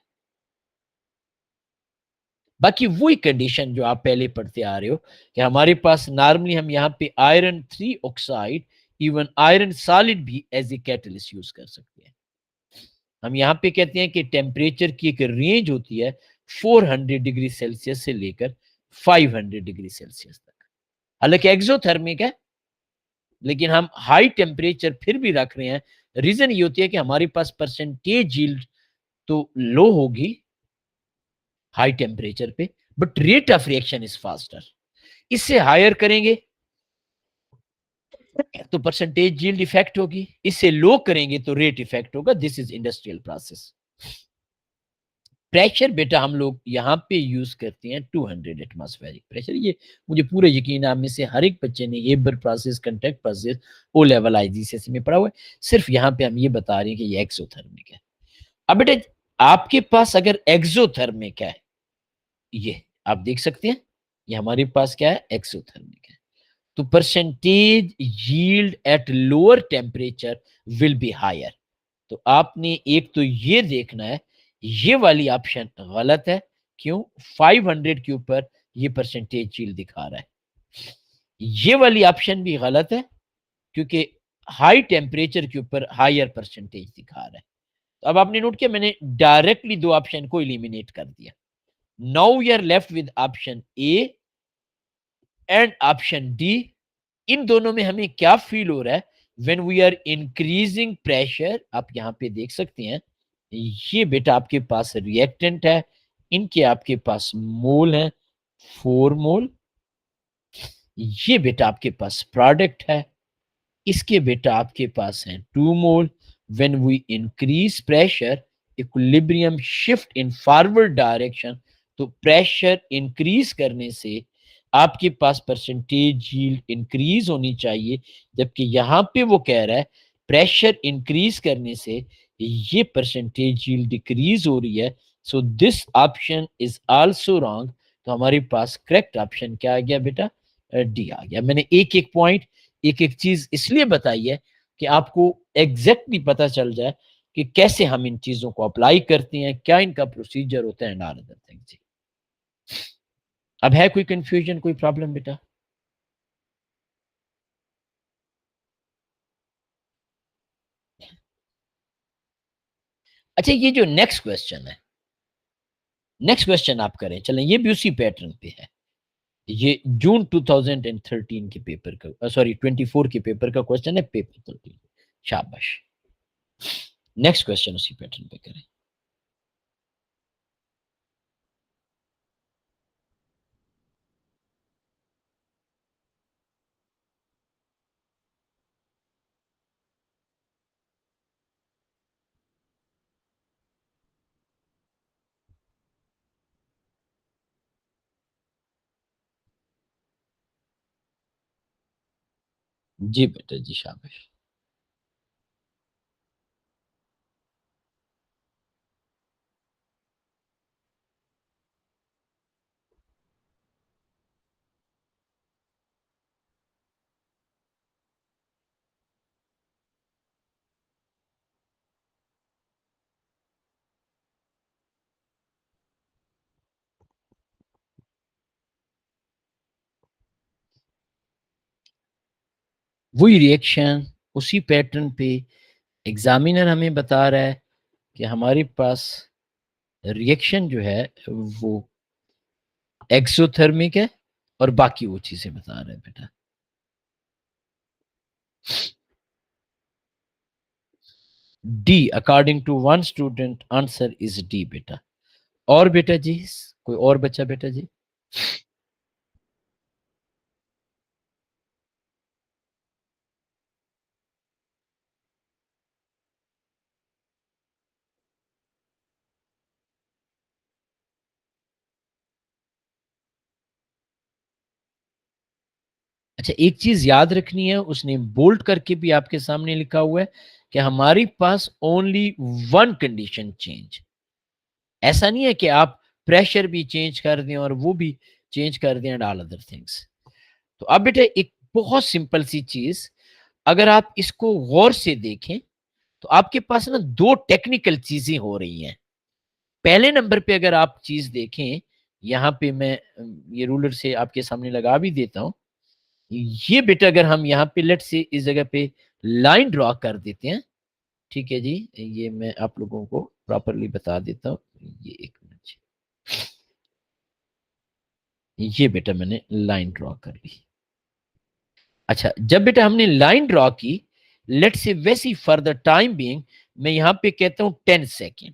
बाकी वही कंडीशन जो आप पहले पढ़ते आ रहे हो कि हमारे पास नॉर्मली हम यहाँ पे iron 3 oxide, even iron solid भी एज ए कैटलिस्ट यूज कर सकते हैं। हम यहाँ पे कहते हैं कि टेम्परेचर की एक रेंज होती है 400 डिग्री सेल्सियस से लेकर 500 डिग्री सेल्सियस तक। हालांकि एक्सोथर्मिक है, लेकिन हम हाई टेम्परेचर फिर भी रख रहे हैं। रीजन ये होती है कि हमारे पास परसेंटेज यील्ड तो लो होगी हाई टेम्परेचर पे, but rate of reaction is faster. इससे हायर करेंगे तो परसेंटेज यील्ड इफेक्ट होगी, इससे लो करेंगे तो रेट इफेक्ट होगा। This is industrial process. Pressure बेटा हम लोग यहाँ पे यूज करते हैं 200 एटमॉस्फेरिक प्रेशर। ये मुझे पूरे यकीन है आप में से हर एक बच्चे ने Haber process, contract process, O level IGCSE में पढ़ा हुआ है। सिर्फ यहाँ पे हम ये बता रहे हैं कि ये एक्सोथर्मिक है। अब बेटा आपके पास अगर एक्सोथर्मिक है, ये आप देख सकते हैं, ये हमारे पास क्या है, एक्सोथर्मिक है, तो percentage yield at lower temperature will be higher. तो आपने एक तो ये देखना है, ये वाली ऑप्शन गलत है। क्यों? 500 के ऊपर ये परसेंटेज यील्ड दिखा रहा है। ये वाली ऑप्शन भी गलत है क्योंकि हाई टेम्परेचर के ऊपर हायर परसेंटेज दिखा रहा है। तो अब आपने नोट किया, मैंने डायरेक्टली दो ऑप्शन को इलिमिनेट कर दिया। Now we are left with option A and option D. इन दोनों में हमें क्या फील हो रहा है? When we are increasing pressure, आप यहां पे देख सकते हैं, ये बेटा आपके पास रिएक्टेंट है, इनके आपके पास मोल है 4 मोल। ये बेटा आपके पास प्रोडक्ट है, इसके बेटा आपके पास है 2 मोल। When we increase pressure, equilibrium shift in forward direction. तो प्रेशर इंक्रीज करने से आपके पास परसेंटेज यील्ड इंक्रीज होनी चाहिए, जबकि यहां पे वो कह रहा है प्रेशर इंक्रीज करने से ये परसेंटेज यील्ड डिक्रीज हो रही है। So this option is also wrong. तो हमारे पास करेक्ट ऑप्शन क्या आ गया बेटा? डी आ गया। मैंने एक एक पॉइंट, एक एक चीज इसलिए बताई है कि आपको एग्जैक्टली पता चल जाए कि कैसे हम इन चीजों को अप्लाई करते हैं, क्या इनका प्रोसीजर होता है एंड ऑल अदर थिंग्स। अब है कोई कंफ्यूजन, कोई प्रॉब्लम बेटा? अच्छा, ये जो नेक्स्ट क्वेश्चन है, नेक्स्ट क्वेश्चन आप करें, चलें, ये भी उसी पैटर्न पे है। ये जून 2013 के पेपर का, सॉरी 24 के पेपर का क्वेश्चन है, पेपर 13। शाबाश। नेक्स्ट क्वेश्चन उसी पैटर्न पे करें। जी बेटा जी, शाबाश। वही रिएक्शन, उसी पैटर्न पे एग्जामिनर हमें बता रहा है कि हमारे पास रिएक्शन जो है वो एक्सोथर्मिक है, और बाकी वो चीजें बता रहे हैं बेटा। D, according to one student answer is D बेटा। और बेटा जी, कोई और बच्चा बेटा जी? अच्छा, एक चीज याद रखनी है, उसने बोल्ड करके भी आपके सामने लिखा हुआ है कि हमारे पास ओनली वन कंडीशन चेंज। ऐसा नहीं है कि आप प्रेशर भी चेंज कर दें और वो भी चेंज कर दें एंड ऑल अदर थिंग्स। तो अब बेटा एक बहुत सिंपल सी चीज, अगर आप इसको गौर से देखें तो आपके पास ना दो टेक्निकल चीजें हो रही हैं। पहले नंबर पे अगर आप चीज देखें, यहाँ पे मैं ये रूलर से आपके सामने लगा भी देता हूं। ये बेटा अगर हम यहाँ पे लेट से इस जगह पे लाइन ड्रॉ कर देते हैं, ठीक है जी, ये मैं आप लोगों को प्रॉपरली बता देता हूँ। ये एक मिनट, ये बेटा मैंने लाइन ड्रॉ कर ली। अच्छा, जब बेटा हमने लाइन ड्रॉ की, लेट्स से वैसी फॉर द टाइम बीइंग मैं यहां पे कहता हूं 10 सेकेंड।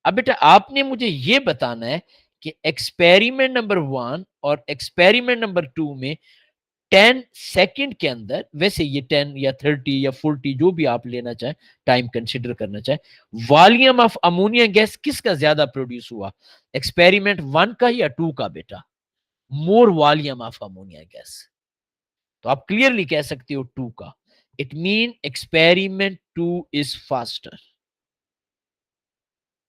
अब बेटा आपने मुझे ये बताना है कि एक्सपेरिमेंट नंबर 1 और एक्सपेरिमेंट नंबर 2 में 10 सेकेंड के अंदर, वैसे ये 10 या 30 या 40 जो भी आप लेना चाहें, टाइम कंसिडर करना चाहें, वॉल्यूम ऑफ अमोनिया गैस किसका ज्यादा प्रोड्यूस हुआ, एक्सपेरिमेंट 1 का या 2 का बेटा? मोर वॉल्यूम ऑफ अमोनिया गैस। तो आप क्लियरली कह सकते हो 2 का। It mean experiment 2 is faster.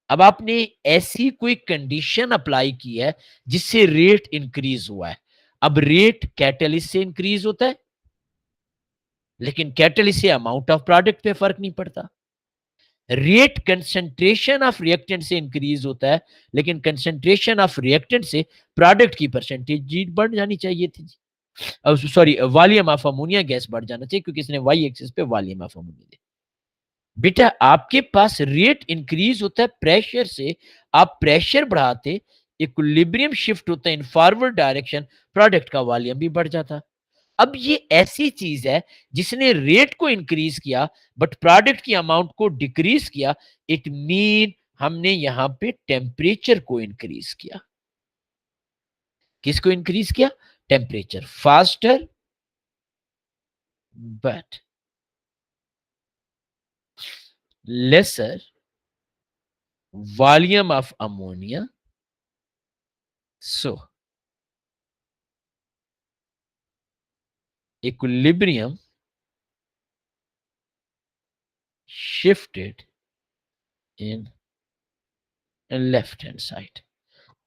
अब आपने ऐसी कोई कंडीशन अप्लाई की है जिससे रेट इंक्रीज हुआ है। अब रेट कैटलिस्ट से इंक्रीज होता है, लेकिन कैटलिस्ट से अमाउंट ऑफ प्रोडक्ट पे फर्क नहीं पड़ता। रेट कंसंट्रेशन ऑफ रिएक्टेंट से इंक्रीज होता है, लेकिन कंसंट्रेशन ऑफ रिएक्टेंट से प्रोडक्ट की परसेंटेज जी बढ़ जानी चाहिए थी। Sorry, volume of ammonia gas बढ़ जाना चाहिए, क्योंकि इसने वाई एक्सिस पे वॉल्यूम ऑफ अमोनिया। बेटा आपके पास रेट इंक्रीज होता है प्रेशर से, आप प्रेशर बढ़ाते, इक्विलिब्रियम शिफ्ट होता है इन फॉरवर्ड डायरेक्शन, प्रोडक्ट का वॉल्यूम भी बढ़ जाता। अब ये ऐसी चीज है जिसने रेट को इंक्रीज किया बट प्रोडक्ट की अमाउंट को डिक्रीज किया। इट मीन हमने यहां पे टेम्परेचर को इंक्रीज किया। किसको इंक्रीज किया? Temperature. Faster but lesser volume of ammonia, so equilibrium shifted in left hand side.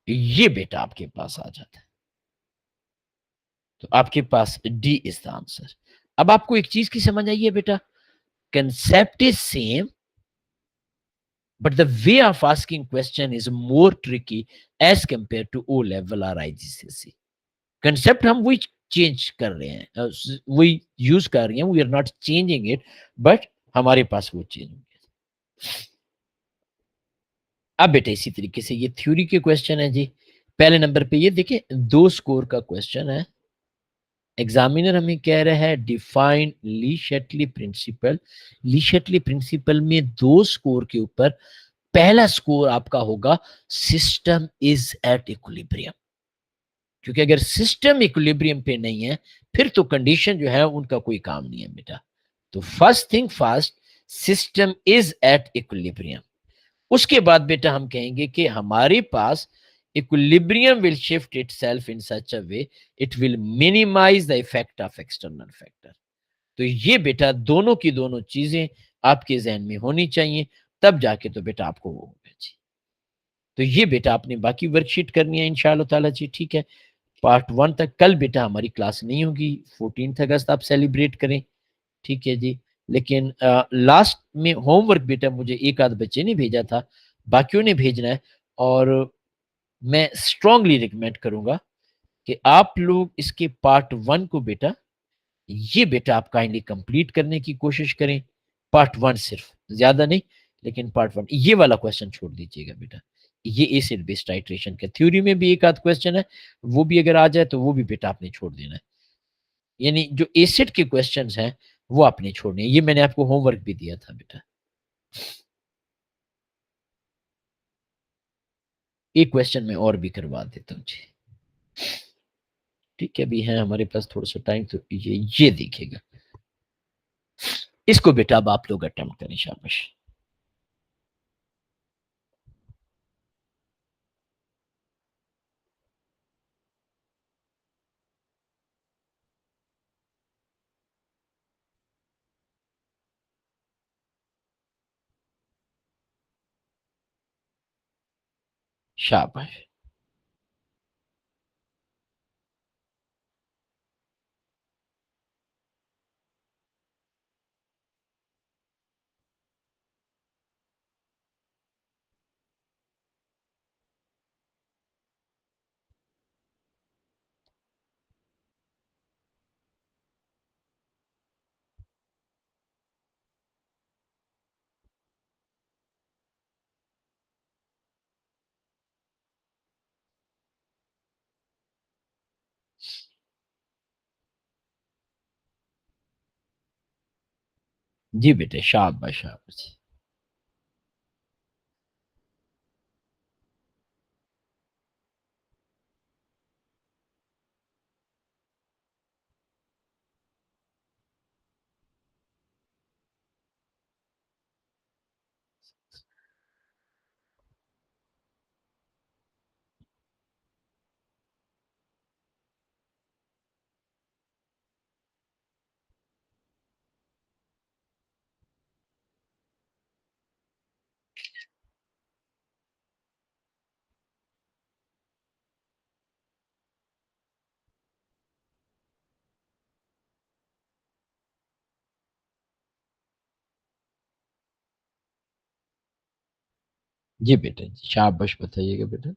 ये बेटा आपके पास आ जाता है। तो आपके पास डी इज द आंसर। अब आपको एक चीज की समझ आई है बेटा, concept is same but the way of asking question is more tricky as compare to O level और आईजीसीएसई। कंसेप्ट हम वही चेंज कर रहे हैं, वही यूज कर रहे हैं, we are not changing it, but हमारे पास वो चेंज हो गया। अब बेटा इसी तरीके से ये थ्योरी के क्वेश्चन है जी। पहले नंबर पे ये देखिए 2 स्कोर का क्वेश्चन है। एग्जामिनर हमें कह रहा है डिफाइन ली शेटली प्रिंसिपल। ली शेटली प्रिंसिपल में 2 स्कोर के ऊपर पहला स्कोर आपका होगा सिस्टम इज एट इक्विलिब्रियम। क्योंकि अगर सिस्टम इक्विलिब्रियम पे नहीं है फिर तो कंडीशन जो है उनका कोई काम नहीं है बेटा। तो first thing first, system is at equilibrium. उसके बाद बेटा हम कहेंगे कि हमारे पास equilibrium will shift itself in such a way it will minimise the effect of external factor. तो ये बेटा दोनों की दोनों चीजें आपके जहन में होनी चाहिए, तब जाके तो बेटा आपको वो होगा जी। तो ये बेटा आपने बाकी वर्कशीट करनी है इंशाल्लाह ताला जी, ठीक है। पार्ट 1 तक कल बेटा हमारी क्लास नहीं होगी, 14 अगस्त आप सेलिब्रेट करें, ठीक है जी। लेकिन लास्ट में होमवर्क बेटा मुझे एक आध बच्चे ने भेजा था, बाकियों ने भेजना है। और मैं स्ट्रांगली रिकमेंड करूंगा कि आप लोग इसके पार्ट 1 को बेटा, ये बेटा आप काइंडली कंप्लीट करने की कोशिश करें। पार्ट 1 सिर्फ, ज्यादा नहीं, लेकिन पार्ट 1 ये वाला क्वेश्चन छोड़ दीजिएगा बेटा। ये एसिड बेस टाइट्रेशन का थ्योरी में भी एक आध क्वेश्चन है, वो भी अगर आ जाए तो वो भी बेटा आपने छोड़ देना है। यानी जो एसिड के क्वेश्चंस हैं वो आपने छोड़ने हैं। ये मैंने आपको होमवर्क भी दिया था बेटा। एक क्वेश्चन मैं और भी करवा देता हूँ जी, ठीक है। अभी है हमारे पास थोड़ा सा टाइम, तो ये देखिएगा, इसको बेटा अब आप लोग अटेम्प्ट करें, शाबाश। शाबाश। जी बेटे, शाबाश शाबाश। जी बेटे, शाबाश, बताइएगा बेटा।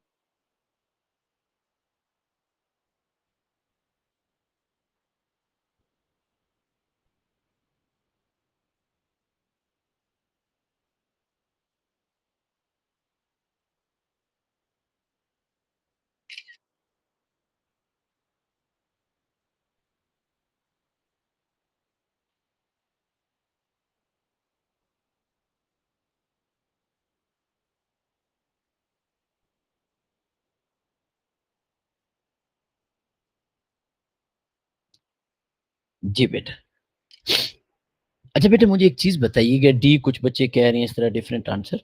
जी बेटा। अच्छा बेटा, मुझे एक चीज़ बताइएगा, डी कुछ बच्चे कह रहे हैं इस तरह डिफरेंट आंसर।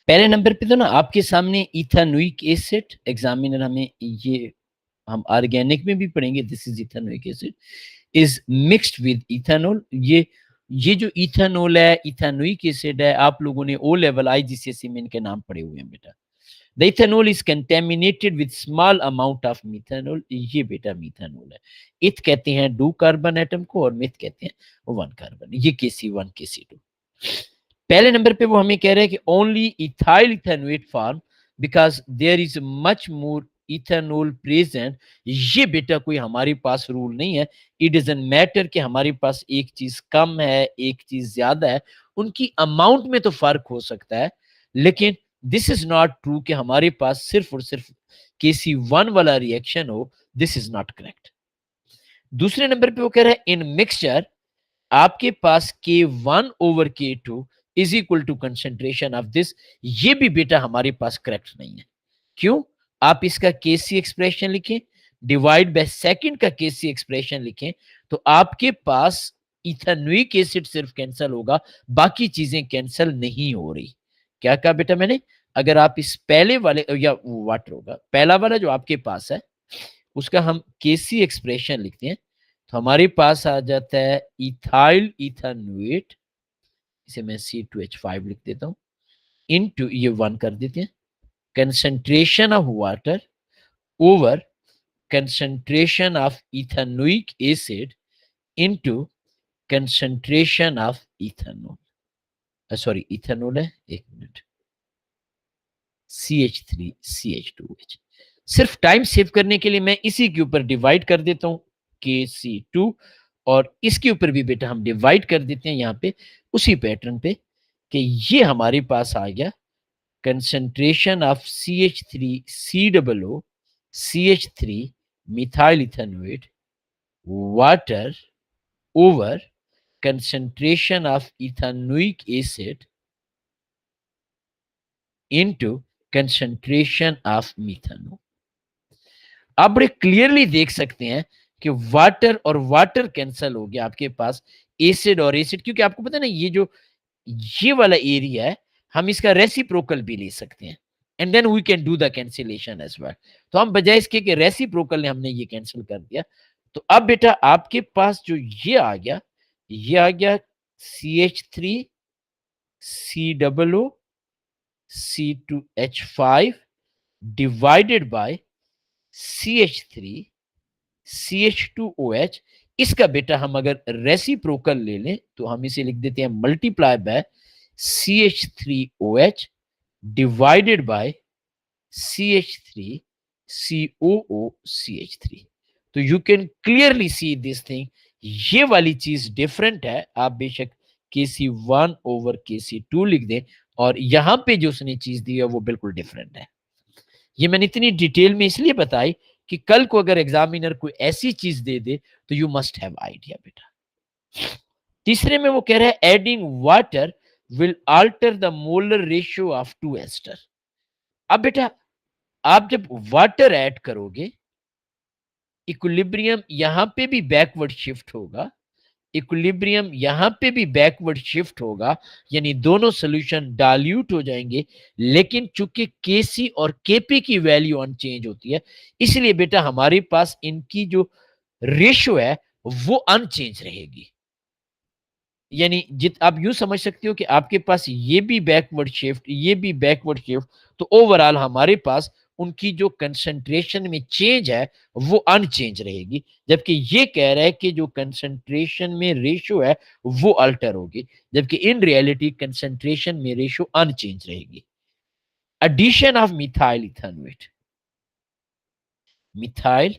पहले नंबर पे तो ना आपके सामने इथानोइक एसिड, एग्ज़ामिनर हमें ये हम ऑर्गेनिक में भी पढ़ेंगे, this is ethanoic acid is mixed with ethanol. ये जो इथेनॉल है, इथानोइक एसिड है, आप लोगों ने ओ लेवल आईजीसीएसई में इनके नाम पढ़े हुए हैं बेटा। The ethanol is contaminated with small amount of methanol. ये बेटा मिथेनॉल है। इथ कहते हैं 2 कार्बन एटम को और मिथ कहते हैं 1 कार्बन। ये KC1 KC2। पहले नंबर पे वो हमें कह रहे हैं कि only ethyl ethanoate form because there is much more ethanol present. ये बेटा कोई हमारे पास रूल नहीं है। इट डजंट मैटर कि हमारे पास एक चीज कम है एक चीज ज्यादा है, उनकी अमाउंट में तो फर्क हो सकता है, लेकिन दिस इज नॉट ट्रू कि हमारे पास सिर्फ और सिर्फ KC1 वाला रिएक्शन हो। This is not correct. दूसरे नंबर पे वो कह रहा है इन मिक्सचर आपके पास K1/K2 is equal to concentration of this. ये भी बेटा हमारे पास करेक्ट नहीं है। क्यों? आप इसका केसी एक्सप्रेशन लिखें, डिवाइड बाय सेकंड का केसी एक्सप्रेशन लिखें, तो आपके पास इथेनोइक एसिड सिर्फ कैंसिल होगा, बाकी चीजें कैंसिल नहीं हो रही। क्या कहा बेटा मैंने? अगर आप इस पहले वाले या वाटर होगा, पहला वाला जो आपके पास है उसका हम केसी एक्सप्रेशन लिखते हैं, तो हमारे पास आ जाता है इथाइल इथेनोएट, इसे मैं C2H5 लिख देता हूं, इनटू ये 1 कर देते हैं, concentration of water over concentration of ethanoic acid into concentration of ethanol. Sorry, ethanol है, एक मिनट, CH3CH2H। सिर्फ टाइम सेव करने के लिए मैं इसी के ऊपर डिवाइड कर देता हूं, KC2, और इसके ऊपर भी बेटा हम डिवाइड कर देते हैं यहां पे उसी पैटर्न पे, कि ये हमारे पास आ गया concentration of CH3COO CH3 methyl ethanoate water over concentration of ethanoic acid into concentration of methanol। आप बड़े क्लियरली देख सकते हैं कि वाटर और वाटर कैंसल हो गया आपके पास, एसिड और एसिड, क्योंकि आपको पता है ना ये वाला एरिया है, हम इसका रेसिप्रोकल भी ले सकते हैं, and then we can do the cancellation as well. तो हम बजाय इसके कि रेसिप्रोकल ने हमने ये कैंसिल कर दिया, तो अब बेटा आपके पास जो ये आ गया CH3COO डिवाइडेड बाय CH3CH2OH। इसका बेटा हम अगर रेसिप्रोकल ले लें तो हम इसे लिख देते हैं multiply by CH3OH divided by CH3COO CH3। तो you can clearly see this thing, ये वाली चीज डिफरेंट है। आप बेशक KC1/KC2 लिख दें, और यहां पे जो उसने चीज दी है वो बिल्कुल डिफरेंट है। ये मैंने इतनी डिटेल में इसलिए बताई कि कल को अगर एग्जामिनर कोई ऐसी चीज दे दे तो यू मस्ट हैव आइडिया बेटा। तीसरे में वो कह रहा है adding water will alter the molar ratio of two ester. अब बेटा आप जब वाटर ऐड करोगे, इक्विलिब्रियम यहां पे भी बैकवर्ड शिफ्ट होगा, इक्विलिब्रियम यहां पे भी बैकवर्ड शिफ्ट होगा, यानी दोनों सॉल्यूशन डाल्यूट हो जाएंगे। लेकिन चूंकि केसी और केपी की वैल्यू अनचेंज होती है, इसलिए बेटा हमारे पास इनकी जो रेशियो है वो अनचेंज रहेगी। यानी जित आप यूं समझ सकते हो कि आपके पास ये भी बैकवर्ड शिफ्ट, ये भी बैकवर्ड शिफ्ट, तो ओवरऑल हमारे पास उनकी जो कंसंट्रेशन में चेंज है वो अनचेंज रहेगी। जबकि ये कह रहा है कि जो कंसंट्रेशन में रेशियो है वो अल्टर होगी, जबकि इन रियलिटी कंसंट्रेशन में रेशियो अनचेंज रहेगी। Addition of methyl ethanoate, methyl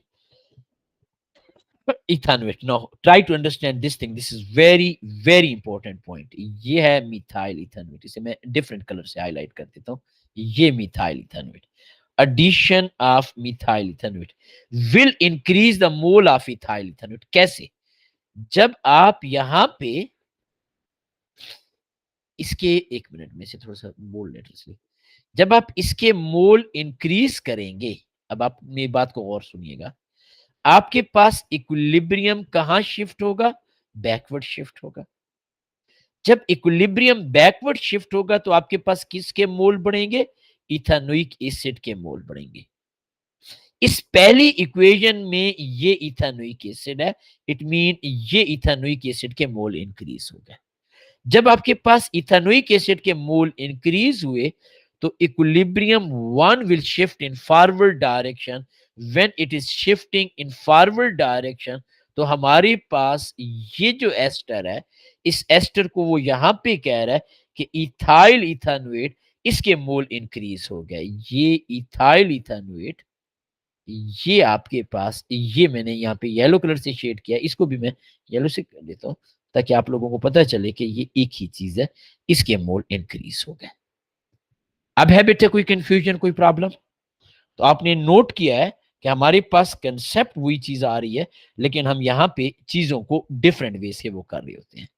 ethanoate. Now try to understand this thing, this is very very important point. ये है मिथाइल इथेनोएट, इसे मैं डिफरेंट कलर से हाईलाइट कर देता हूं। ये methyl ethanoate, addition of methyl ethanoate will increase the mole of ethyl ethanoate। कैसे? जब आप यहां पे इसके, एक मिनट में से थोड़ा सा बोल्ड लेटर से, जब आप इसके मोल इंक्रीज करेंगे, अब आप मेरी बात को और सुनिएगा, आपके पास इक्विलिब्रियम कहां शिफ्ट होगा? बैकवर्ड शिफ्ट होगा। जब इक्विलिब्रियम बैकवर्ड शिफ्ट होगा तो आपके पास किसके मोल बढ़ेंगे? इथेनोइक एसिड के मोल बढ़ेंगे। इस पहली इक्वेशन में ये इथेनोइक एसिड है, इट मीन ये इथेनोइक एसिड के मोल इंक्रीज हो गए। जब आपके पास इथेनोइक एसिड के मोल इंक्रीज हुए तो equilibrium one will shift in forward direction. When it is shifting in forward direction तो हमारे पास ये जो एस्टर है, इस एस्टर को वो यहां पे कह रहा है कि इथाइल इथेनोएट, इसके मोल इंक्रीज हो गए। ये इथाइल इथेनोएट, ये आपके पास, ये मैंने यहाँ पे येलो कलर से शेड किया, इसको भी मैं येलो से कर देता हूँ ताकि आप लोगों को पता चले कि ये एक ही चीज है, इसके मोल इंक्रीज हो गए। अब है बेटे कोई कंफ्यूजन, कोई प्रॉब्लम? तो आपने नोट किया है कि हमारे पास कंसेप्ट वही चीज आ रही है, लेकिन हम यहाँ पे चीजों को डिफरेंट वे से वो कर रहे होते हैं।